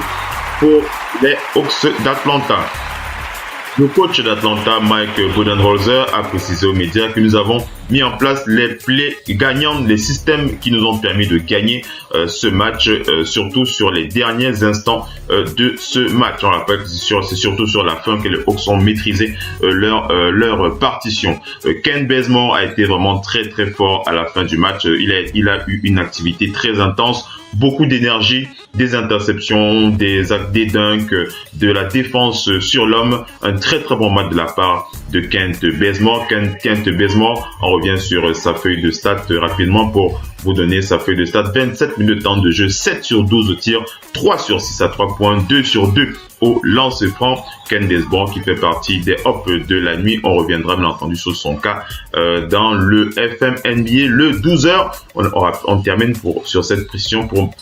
pour les Hawks d'Atlanta. Le coach d'Atlanta, Mike Budenholzer, a précisé aux médias que nous avons mis en place les plays gagnants, les systèmes qui nous ont permis de gagner ce match, surtout sur les derniers instants de ce match. On rappelle que c'est surtout sur la fin que les Hawks ont maîtrisé leur partition. Ken Bazemore a été vraiment très très fort à la fin du match. Il a eu une activité très intense, beaucoup d'énergie, des interceptions, des dunks, de la défense sur l'homme. Un très très bon match de la part de Kent Bazemore. Kent Bazemore, on revient sur sa feuille de stats rapidement pour vous donner sa feuille de stats. 27 minutes de temps de jeu, 7 sur 12 au tir, 3 sur 6 à 3 points, 2 sur 2 au lance franc. Ken Bazemore qui fait partie des hops de la nuit. On reviendra bien entendu sur son cas dans le FM NBA le 12h. On termine sur cette pression pour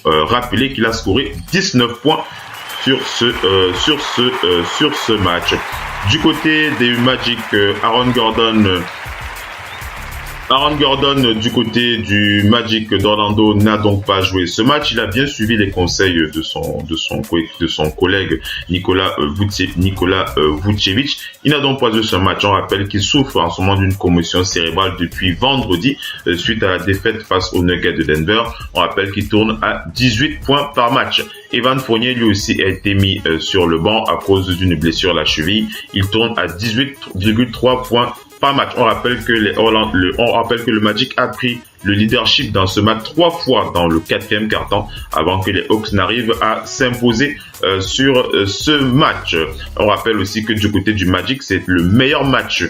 rappeler qu'il a scoré 19 points sur ce match. Du côté des Magic, Aaron Gordon du côté du Magic d'Orlando n'a donc pas joué ce match. Il a bien suivi les conseils de son collègue Nikola Vucevic. Il n'a donc pas joué ce match. On rappelle qu'il souffre en ce moment d'une commotion cérébrale depuis vendredi suite à la défaite face aux Nuggets de Denver. On rappelle qu'il tourne à 18 points par match. Evan Fournier lui aussi a été mis sur le banc à cause d'une blessure à la cheville. Il tourne à 18,3 points par match. On rappelle que le Magic a pris le leadership dans ce match 3 fois dans le quatrième quart-temps avant que les Hawks n'arrivent à s'imposer sur ce match. On rappelle aussi que du côté du Magic, c'est le meilleur match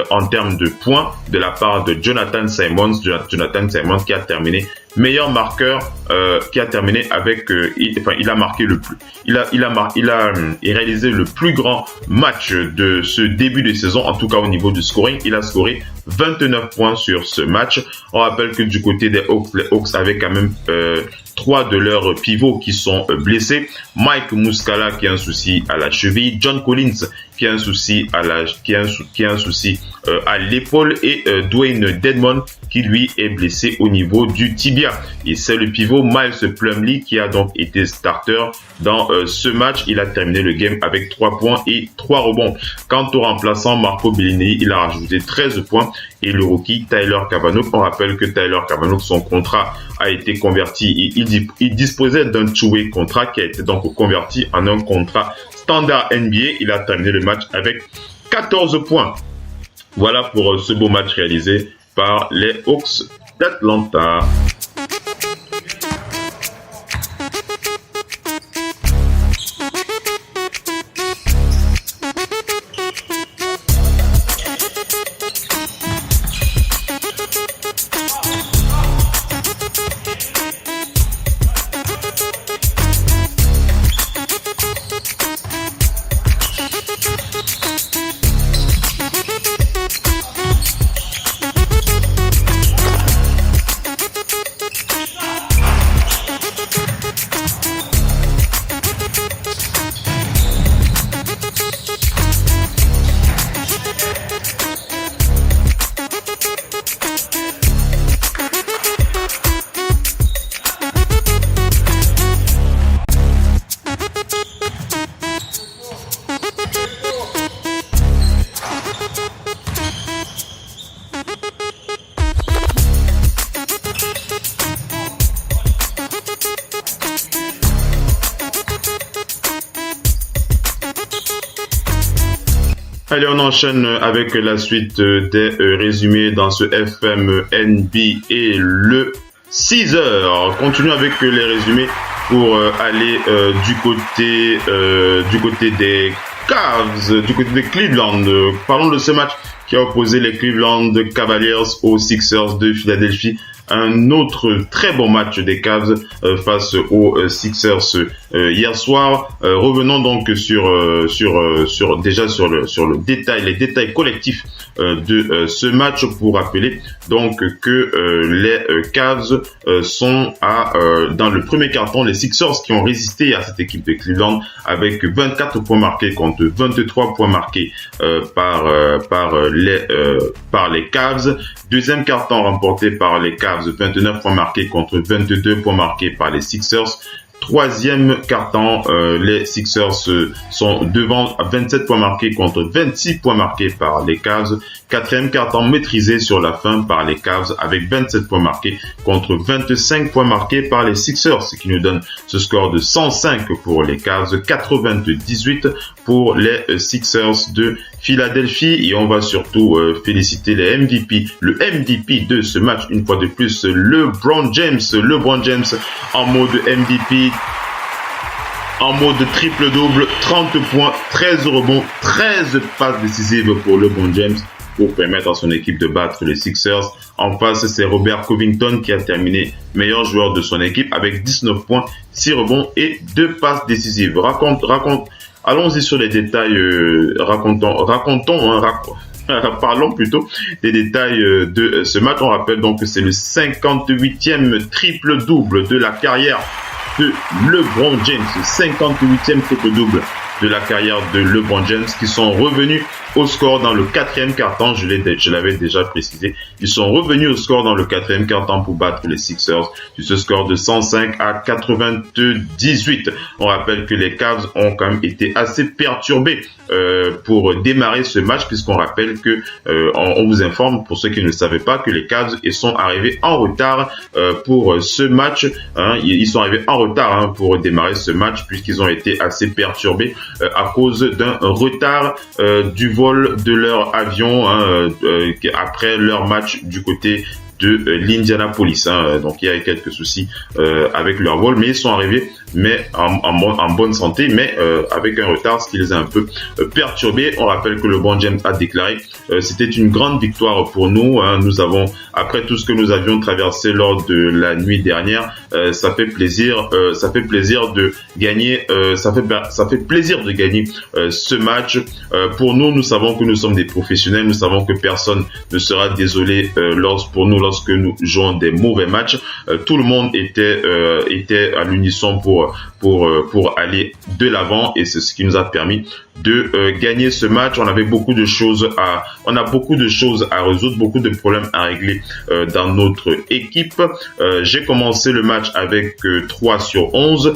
en termes de points de la part de Jonathan Simons. Jonathan Simons qui a terminé meilleur marqueur, qui a terminé avec, il a marqué le plus, il a réalisé le plus grand match de ce début de saison, en tout cas au niveau du scoring. Il a scoré 29 points sur ce match. On rappelle que du côté des Hawks, les Hawks avaient quand même 3 de leurs pivots qui sont blessés. Mike Muscala qui a un souci à la cheville, John Collins qui a un souci à l'épaule et Dwayne Dedmon qui lui est blessé au niveau du tibia. Et c'est le pivot Miles Plumlee qui a donc été starter dans ce match. Il a terminé le game avec 3 points et 3 rebonds. Quant au remplaçant Marco Bellinelli, il a rajouté 13 points. Et le rookie Tyler Cavanaugh, on rappelle que Tyler Cavanaugh, son contrat a été converti. Il disposait d'un two-way contrat qui a été donc converti en un contrat standard NBA. Il a terminé le match avec 14 points. Voilà pour ce beau match réalisé par les Hawks d'Atlanta. Allez, on enchaîne avec la suite des résumés dans ce FM NBA le 6h. Continuons avec les résumés pour aller du côté des Cavs, du côté de Cleveland. Parlons de ce match qui a opposé les Cleveland Cavaliers aux Sixers de Philadelphie. Un autre très bon match des Cavs face aux Sixers hier soir. Revenons donc sur le détail, les détails collectifs de ce match pour rappeler donc que les Cavs sont dans le premier quart-temps, les Sixers qui ont résisté à cette équipe de Cleveland avec 24 points marqués contre 23 points marqués par les Cavs. Deuxième quart-temps remporté par les Cavs, 29 points marqués contre 22 points marqués par les Sixers. Troisième quart-temps, les Sixers sont devant à 27 points marqués contre 26 points marqués par les Cavs. Quatrième quart-temps maîtrisé sur la fin par les Cavs avec 27 points marqués contre 25 points marqués par les Sixers, ce qui nous donne ce score de 105 pour les Cavs, 98 pour les Sixers de Philadelphie. Et on va surtout féliciter les MVP, le MVP de ce match, une fois de plus, LeBron James en mode MVP, en mode triple-double, 30 points, 13 rebonds, 13 passes décisives pour LeBron James pour permettre à son équipe de battre les Sixers. En face, c'est Robert Covington qui a terminé meilleur joueur de son équipe avec 19 points, 6 rebonds et 2 passes décisives. Allons-y sur les détails, parlons plutôt des détails de ce match. On rappelle donc que c'est le 58e triple-double de la carrière de LeBron James, le 58e triple-double de la carrière de LeBron James, qui sont revenus au score dans le quatrième quart-temps. Je l'avais déjà précisé. Ils sont revenus au score dans le quatrième quart-temps pour battre les Sixers sur ce score de 105 à 98. On rappelle que les Cavs ont quand même été assez perturbés pour démarrer ce match, puisqu'on rappelle que on vous informe, pour ceux qui ne le savaient pas, que les Cavs sont arrivés en retard pour ce match. Ils sont arrivés en retard pour démarrer ce match, puisqu'ils ont été assez perturbés à cause d'un retard du vol de leur avion après leur match du côté de l'Indianapolis. Donc il y a eu quelques soucis avec leur vol, mais ils sont arrivés en bonne santé, mais avec un retard, ce qui les a un peu perturbés. On rappelle que LeBron James a déclaré c'était une grande victoire pour nous. Nous avons, après tout ce que nous avions traversé lors de la nuit dernière, ça fait plaisir de gagner. Ça fait plaisir de gagner ce match. Pour nous, nous savons que nous sommes des professionnels. Nous savons que personne ne sera désolé lorsque nous jouons des mauvais matchs. Tout le monde était à l'unisson pour aller de l'avant, et c'est ce qui nous a permis de gagner ce match. On a beaucoup de choses à résoudre, beaucoup de problèmes à régler dans notre équipe. J'ai commencé le match avec 3 sur 11.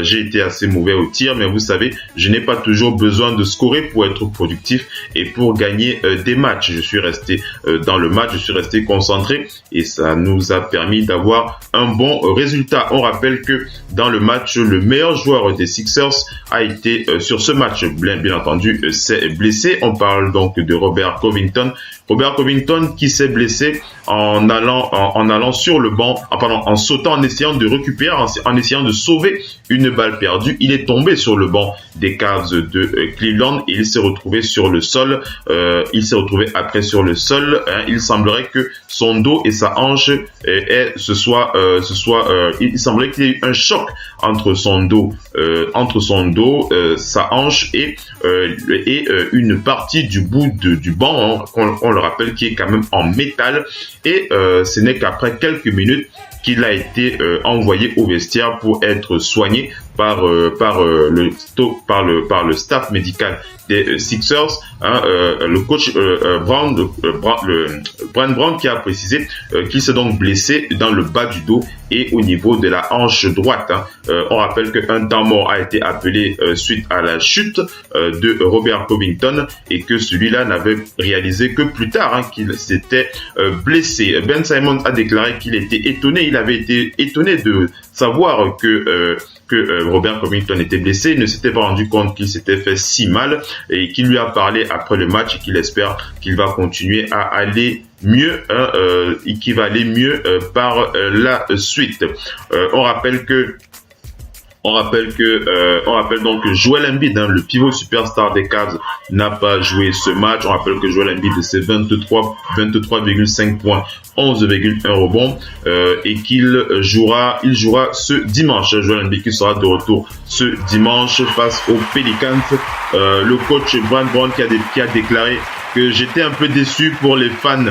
J'ai été assez mauvais au tir, mais vous savez, je n'ai pas toujours besoin de scorer pour être productif et pour gagner des matchs. Je suis resté dans le match, je suis resté concentré, et ça nous a permis d'avoir un bon résultat. On rappelle que dans le match, le meilleur joueur des Sixers a été sur ce match, bien entendu, s'est blessé. On parle donc de Robert Covington. Robert Covington qui s'est blessé en allant sur le banc, en sautant, en essayant de récupérer, en essayant de sauver une balle perdue. Il est tombé sur le banc des Cavs de Cleveland et il s'est retrouvé sur le sol. Il semblerait que son dos et sa hanche il semblerait qu'il y ait eu un choc entre son dos, sa hanche et une partie du bout du banc, on le rappelle, qui est quand même en métal, et ce n'est qu'après quelques minutes qu'il a été envoyé au vestiaire pour être soigné par le staff médical des Sixers. Le coach Brand Brown qui a précisé qu'il s'est donc blessé dans le bas du dos et au niveau de la hanche droite. On rappelle qu'un temps mort a été appelé suite à la chute de Robert Covington et que celui-là n'avait réalisé que plus tard qu'il s'était blessé. Ben Simmons a déclaré qu'il était étonné. Il avait été étonné de savoir que que Robert Covington était blessé. Il ne s'était pas rendu compte qu'il s'était fait si mal et qu'il lui a parlé après le match et qu'il espère qu'il va continuer à aller mieux et qu'il va aller mieux par la suite. On rappelle donc que Joel Embiid, le pivot superstar des Cavs, n'a pas joué ce match. On rappelle que Joel Embiid, c'est 23,5 points, 11,1 rebonds, et qu'il jouera ce dimanche. Joel Embiid qui sera de retour ce dimanche face aux Pelicans. Le coach Brad Brown qui a déclaré que j'étais un peu déçu pour les fans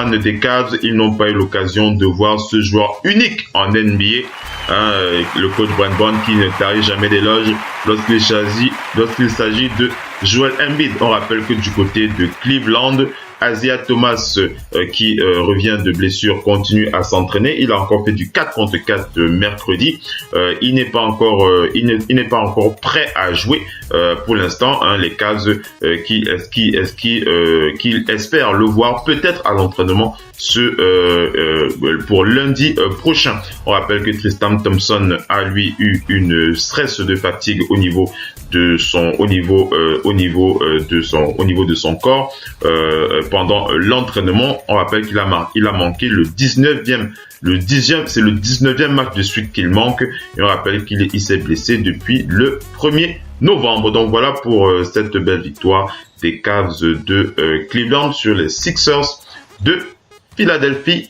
des Cavs. Ils n'ont pas eu l'occasion de voir ce joueur unique en NBA. Le coach Brad Brown qui ne tarit jamais d'éloges lorsqu'il s'agit de Joel Embiid. On rappelle que du côté de Cleveland, Isaiah Thomas qui revient de blessure continue à s'entraîner. Il a encore fait du 4 contre 4 mercredi. Il n'est pas encore prêt à jouer pour l'instant. Les Cavs qui espèrent le voir peut-être à l'entraînement pour lundi prochain. On rappelle que Tristan Thompson a lui eu une stress de fatigue au niveau de son corps pendant l'entraînement. On rappelle qu'il a manqué le 19e match de suite qu'il manque, et on rappelle qu'il s'est blessé depuis le 1er novembre. Donc voilà pour cette belle victoire des Cavs de Cleveland sur les Sixers de Philadelphie.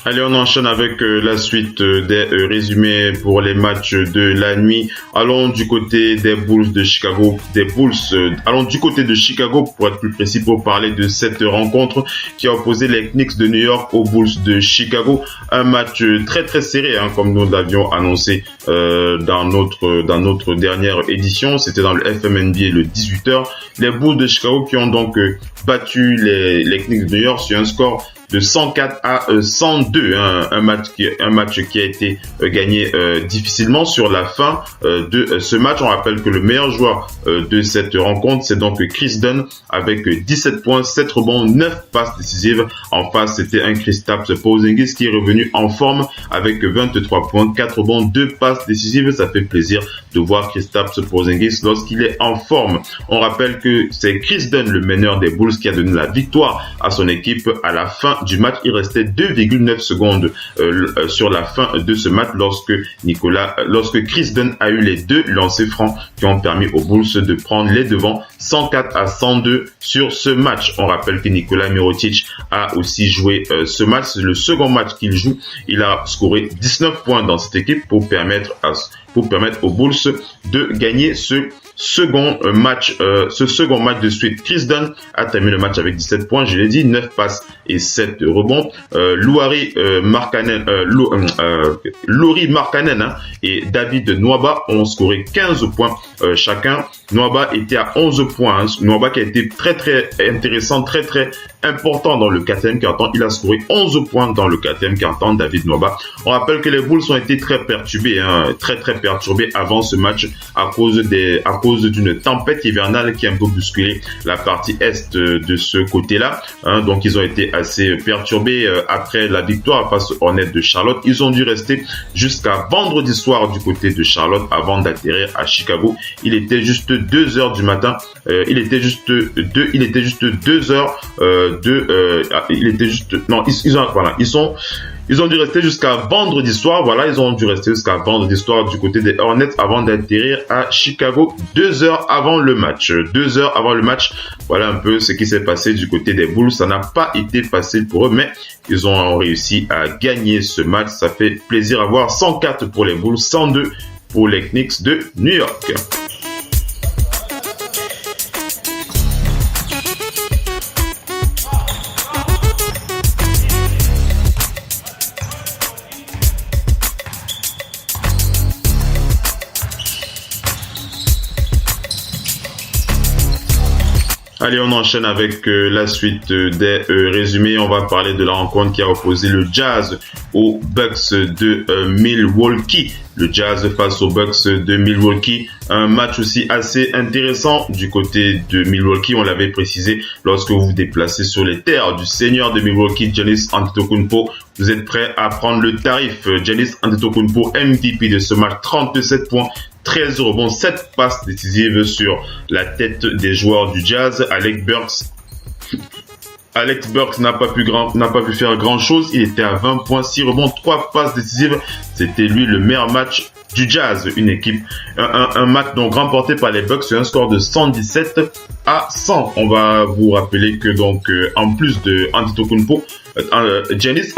Allez, on enchaîne avec la suite des résumés pour les matchs de la nuit. Allons du côté des Bulls de Chicago. Allons du côté de Chicago pour être plus précis pour parler de cette rencontre qui a opposé les Knicks de New York aux Bulls de Chicago. Un match très très serré, comme nous l'avions annoncé dans notre dernière édition. C'était dans le FMNBA le 18h. Les Bulls de Chicago qui ont donc battu les Knicks de New York sur un score de 104 à 102, un match qui a été gagné difficilement sur la fin de ce match. On rappelle que le meilleur joueur de cette rencontre, c'est donc Chris Dunn avec 17 points, 7 rebonds, 9 passes décisives. En face, c'était un Kristaps Porzingis qui est revenu en forme avec 23 points, 4 rebonds, 2 passes décisives. Ça fait plaisir de voir Kristaps Porzingis lorsqu'il est en forme. On rappelle que c'est Chris Dunn, le meneur des Bulls, qui a donné la victoire à son équipe à la fin du match. Il restait 2,9 secondes sur la fin de ce match lorsque Chris Dunn a eu les 2 lancers francs qui ont permis aux Bulls de prendre les devants 104 à 102 sur ce match. On rappelle que Nikola Mirotic a aussi joué ce match. C'est le second match qu'il joue. Il a scoré 19 points dans cette équipe pour permettre aux Bulls de gagner ce second match de suite. Chris Dunn a terminé le match avec 17 points, je l'ai dit, 9 passes et 7 rebonds. Lauri Markkanen et David Nwaba ont scoré 15 points chacun. Nwaba était à 11 points. Nwaba qui a été très très intéressant, très très important dans le 4e quart-temps. Il a scoré 11 points dans le 4e quart-temps, David Nwaba. On rappelle que les Bulls ont été très perturbés, très très perturbés avant ce match à cause d'une tempête hivernale qui a un peu bousculé la partie est de ce côté-là. Donc ils ont été assez perturbés après la victoire face aux Hornets de Charlotte. Ils ont dû rester jusqu'à vendredi soir du côté de Charlotte avant d'atterrir à Chicago. Il était juste 2 heures du matin. Ils ont dû rester jusqu'à vendredi soir. Voilà, ils ont dû rester jusqu'à vendredi soir du côté des Hornets avant d'atterrir à Chicago 2 heures avant le match. 2 heures avant le match, voilà un peu ce qui s'est passé du côté des Bulls. Ça n'a pas été facile pour eux, mais ils ont réussi à gagner ce match. Ça fait plaisir à voir. 104 pour les Bulls, 102 pour les Knicks de New York. Allez, on enchaîne avec la suite des résumés. On va parler de la rencontre qui a opposé le Jazz aux Bucks de Milwaukee. Le Jazz face aux Bucks de Milwaukee. Un match aussi assez intéressant du côté de Milwaukee. On l'avait précisé lorsque vous vous déplacez sur les terres du seigneur de Milwaukee, Giannis Antetokounmpo. Vous êtes prêts à prendre le tarif. Giannis Antetokounmpo, MVP de ce match, 37 points. 13 rebonds, 7 passes décisives sur la tête des joueurs du Jazz. Alex Burks n'a pas pu faire grand chose. Il était à 20 points, 6 rebonds, 3 passes décisives. C'était lui le meilleur match du Jazz. Un match donc remporté par les Bucks sur un score de 117 à 100. On va vous rappeler que donc en plus de Antetokounmpo, Giannis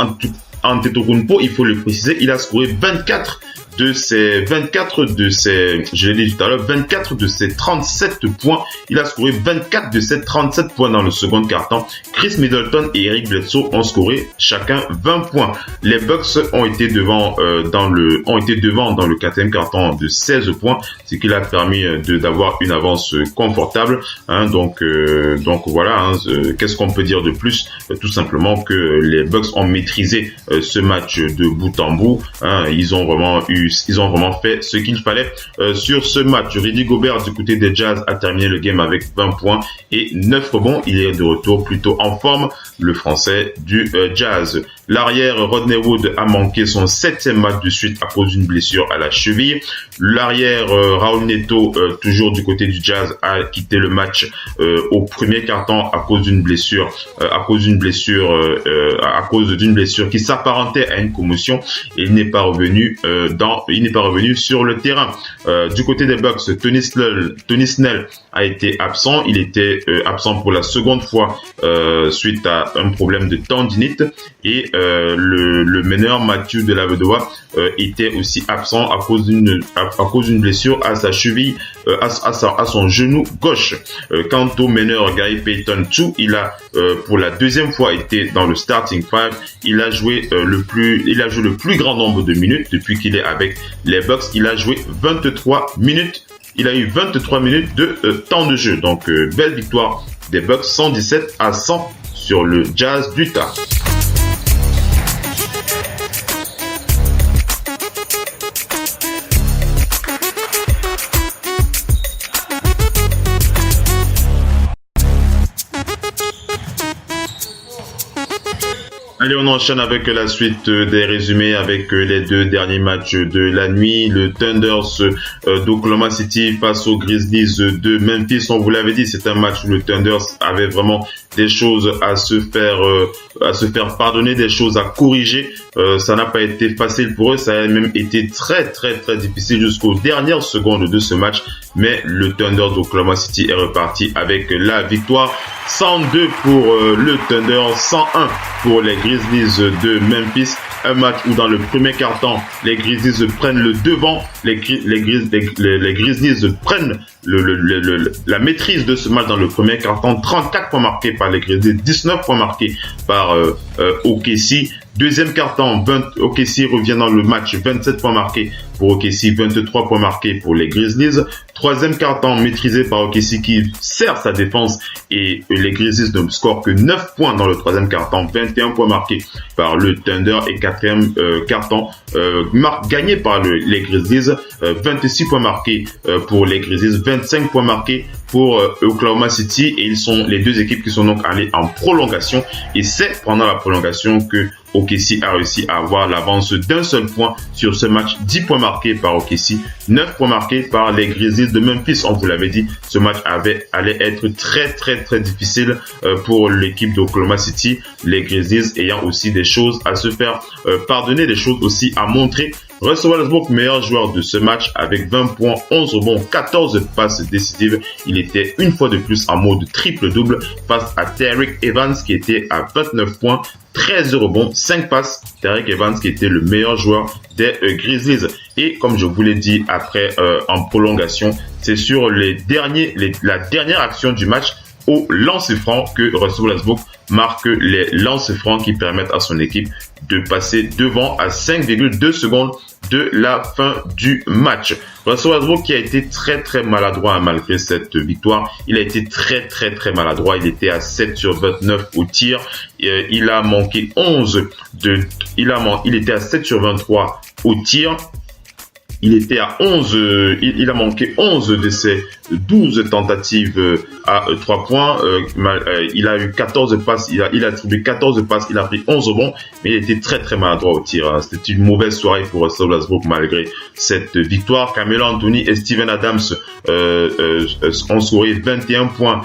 Antetokounmpo, il faut le préciser, il a scoré 24 de ses 37 points. Il a scoré 24 de ses 37 points dans le second quart-temps. Chris Middleton et Eric Bledsoe ont scoré chacun 20 points. Les Bucks ont été devant dans le quatrième quart-temps de 16 points, ce qui a permis d'avoir une avance confortable. Donc voilà. Qu'est-ce qu'on peut dire de plus? Tout simplement que les Bucks ont maîtrisé ce match de bout en bout. Ils ont vraiment fait ce qu'il fallait sur ce match. Rudy Gobert du côté des Jazz a terminé le game avec 20 points et 9 rebonds. Il est de retour plutôt en forme, le français du Jazz. L'arrière Rodney Wood a manqué son 7e match de suite à cause d'une blessure à la cheville. L'arrière Raul Neto, toujours du côté du Jazz, a quitté le match au premier quart-temps à cause d'une blessure qui s'apparentait à une commotion. Il n'est pas revenu sur le terrain. Du côté des Bucks, Tony Snell a été absent. Il était absent pour la seconde fois suite à un problème de tendinite. Et le meneur Mathieu Dellavedova était aussi absent à cause d'une blessure à sa cheville, à son genou gauche. Quant au meneur Gary Payton 2, il a pour la deuxième fois été dans le starting five. Il a joué le plus grand nombre de minutes depuis qu'il est avec les Bucks. Il a joué 23 minutes. Il a eu 23 minutes de temps de jeu. Donc belle victoire des Bucks, 117 à 100 sur le Jazz d'Utah. Allez, on enchaîne avec la suite des résumés avec les deux derniers matchs de la nuit. Le Thunder d'Oklahoma City face aux Grizzlies de Memphis. On vous l'avait dit, c'est un match où le Thunder avait vraiment des choses à se faire pardonner, des choses à corriger. Ça n'a pas été facile pour eux. Ça a même été très très très difficile jusqu'aux dernières secondes de ce match. Mais le Thunder d'Oklahoma City est reparti avec la victoire. 102 pour le Thunder, 101 pour les Grizzlies de Memphis. Un match où dans le premier quart-temps, les Grizzlies prennent le devant. Les Grizzlies prennent la maîtrise de ce match dans le premier quart-temps. 34 points marqués par les Grizzlies, 19 points marqués par OKC. Deuxième quart-temps, OKC revient dans le match, 27 points marqués pour OKC, 23 points marqués pour les Grizzlies. Troisième quart-temps maîtrisé par OKC qui sert sa défense et les Grizzlies ne scorent que 9 points dans le troisième quart-temps, 21 points marqués par le Thunder et quatrième quart-temps gagné par les Grizzlies, 26 points marqués pour les Grizzlies, 25 points marqués pour Oklahoma City et ils sont les deux équipes qui sont donc allées en prolongation et c'est pendant la prolongation que OKC a réussi à avoir l'avance d'un seul point sur ce match. 10 points marqués par OKC, 9 points marqués par les Grizzlies de Memphis. On vous l'avait dit, ce match allait être très très très difficile pour l'équipe d'Oklahoma City. Les Grizzlies ayant aussi des choses à se faire pardonner, des choses aussi à montrer. Russell Westbrook, meilleur joueur de ce match avec 20 points, 11 rebonds, 14 passes décisives. Il était une fois de plus en mode triple-double face à Tariq Evans qui était à 29 points, 13 rebonds, 5 passes. Tariq Evans qui était le meilleur joueur des Grizzlies. Et comme je vous l'ai dit après en prolongation, c'est sur la dernière action du match au lance-franc que Russell Westbrook marque les lance-francs qui permettent à son équipe de passer devant à 5,2 secondes de la fin du match. Russell Westbrook qui a été très très maladroit malgré cette victoire. Il a été très très très maladroit. Il était à 7 sur 29 au tir. Il a manqué 11 il était à 7 sur 23 au tir. Il était à 11, il a manqué 11 de ses 12 tentatives à 3 points. Il a eu 14 passes, il a attribué 14 passes, il a pris 11 rebonds, mais il était très très maladroit au tir. C'était une mauvaise soirée pour Russell Westbrook malgré cette victoire. Carmelo Anthony et Steven Adams ont scoré 21 points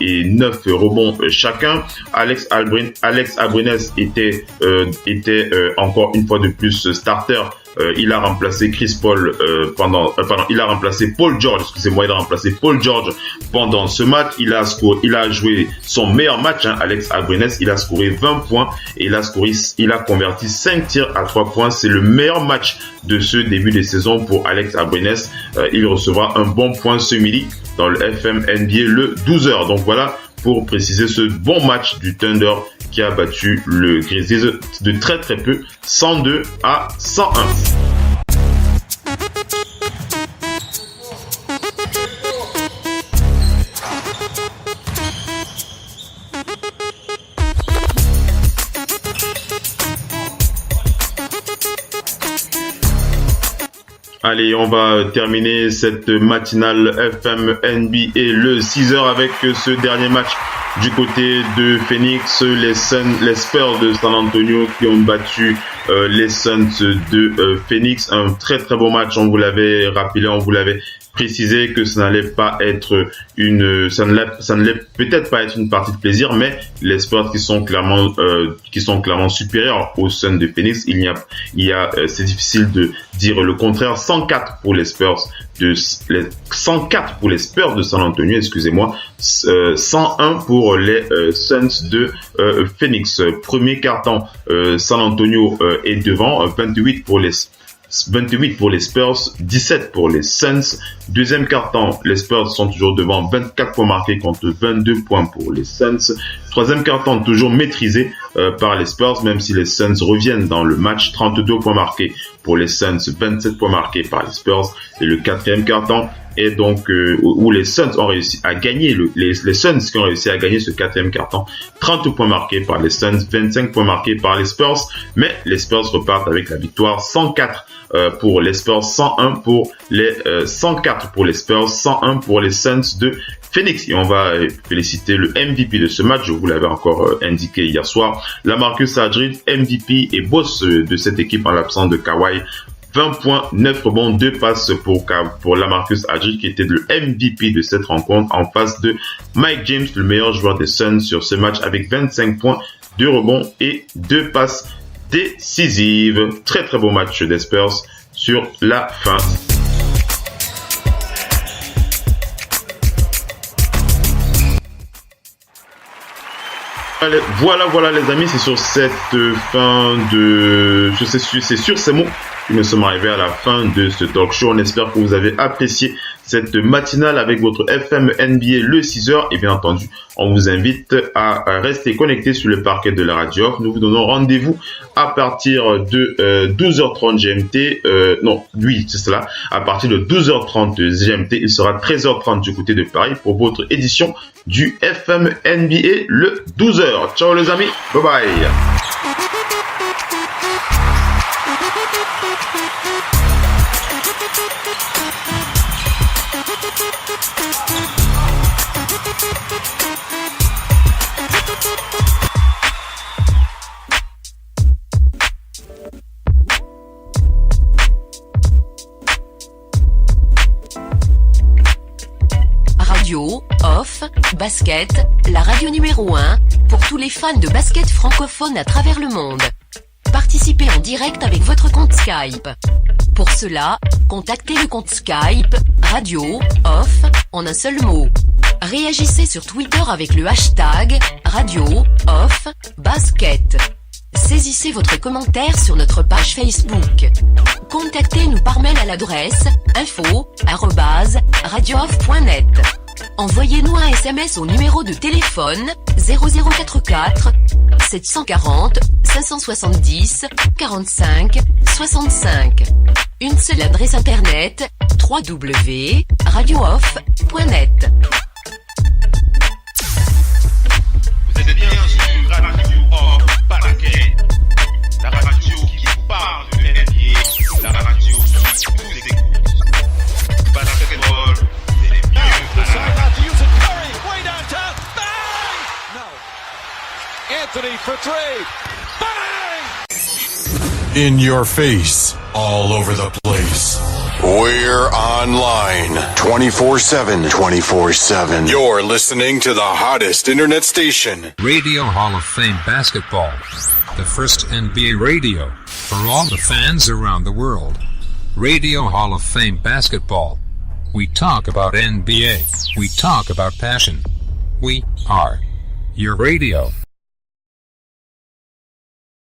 et 9 rebonds chacun. Alex Abrines était encore une fois de plus starter. Il a remplacé Chris Paul il a remplacé Paul George, il a remplacé Paul George pendant ce match. Il a joué son meilleur match, Alex Abrines. Il a scoré 20 points et il a converti 5 tirs à 3 points. C'est le meilleur match de ce début de saison pour Alex Abrines. Il recevra un bon point ce midi dans le FM NBA le 12h. Donc voilà pour préciser ce bon match du Thunder qui a battu le Grizzlies de très très peu, 102 à 101. Allez, on va terminer cette matinale FM NBA le 6h avec ce dernier match du côté de Phoenix, les Spurs de San Antonio qui ont battu les Suns de Phoenix. Un très très beau match, on vous l'avait rappelé, on vous l'avait précisé que ça n'allait peut-être pas être une partie de plaisir, mais les Spurs qui sont clairement supérieurs aux Suns de Phoenix, c'est difficile de dire le contraire. 104 pour les Spurs de San Antonio, excusez-moi, 101 pour les Suns de Phoenix. Premier quart-temps, San Antonio est devant, 28 pour les Spurs, 17 pour les Suns. Deuxième quart-temps, les Spurs sont toujours devant, 24 points marqués contre 22 points pour les Suns. Troisième quart-temps, toujours maîtrisé par les Spurs, même si les Suns reviennent dans le match. 32 points marqués pour les Suns, 27 points marqués par les Spurs. Et le quatrième quart-temps est donc où les Suns ont réussi à gagner, les Suns qui ont réussi à gagner ce quatrième quart-temps. 30 points marqués par les Suns, 25 points marqués par les Spurs. Mais les Spurs repartent avec la victoire, 104 pour les Spurs, 104 pour les Spurs, 101 pour les Suns de Phoenix. Et on va féliciter le MVP de ce match, je vous l'avais encore indiqué hier soir, LaMarcus Aldridge, MVP et boss de cette équipe en l'absence de Kawhi. 20 points, 9 rebonds, 2 passes pour LaMarcus Aldridge qui était le MVP de cette rencontre en face de Mike James, le meilleur joueur des Suns sur ce match avec 25 points, 2 rebonds et 2 passes décisives. Très très beau match des Spurs sur la fin. Voilà les amis, c'est sur cette fin c'est sur ces mots que nous sommes arrivés à la fin de ce talk show. On espère que vous avez apprécié cette matinale avec votre FM NBA le 6h. Et bien entendu, on vous invite à rester connecté sur le parquet de la radio. Nous vous donnons rendez-vous à partir de 12h30 GMT. C'est cela. À partir de 12h30 GMT, il sera 13h30 du côté de Paris pour votre édition du FM NBA le 12h. Ciao les amis, bye bye. Radio, Off, Basket, la radio numéro 1, pour tous les fans de basket francophone à travers le monde. Participez en direct avec votre compte Skype. Pour cela, contactez le compte Skype, Radio, Off, en un seul mot. Réagissez sur Twitter avec le hashtag, Radio, Off, Basket. Saisissez votre commentaire sur notre page Facebook. Contactez-nous par mail à l'adresse info@radiooff.net. Envoyez-nous un SMS au numéro de téléphone 0044 740 570 45 65. Une seule adresse internet www.radiooff.net. Vous êtes bien sur Radio Off Basket, la radio qui vous parle de NBA, la radio qui vous écoute. Basketball, c'est les mieux. Decide not to use it. Curry, way downtown. Bang! No. Anthony for three. Bang! In your face, all over the place. We're online 24/7. 24/7. You're listening to the hottest internet station. Radio Hall of Fame Basketball. The first NBA radio for all the fans around the world. Radio Hall of Fame Basketball. We talk about NBA. We talk about passion. We are your radio.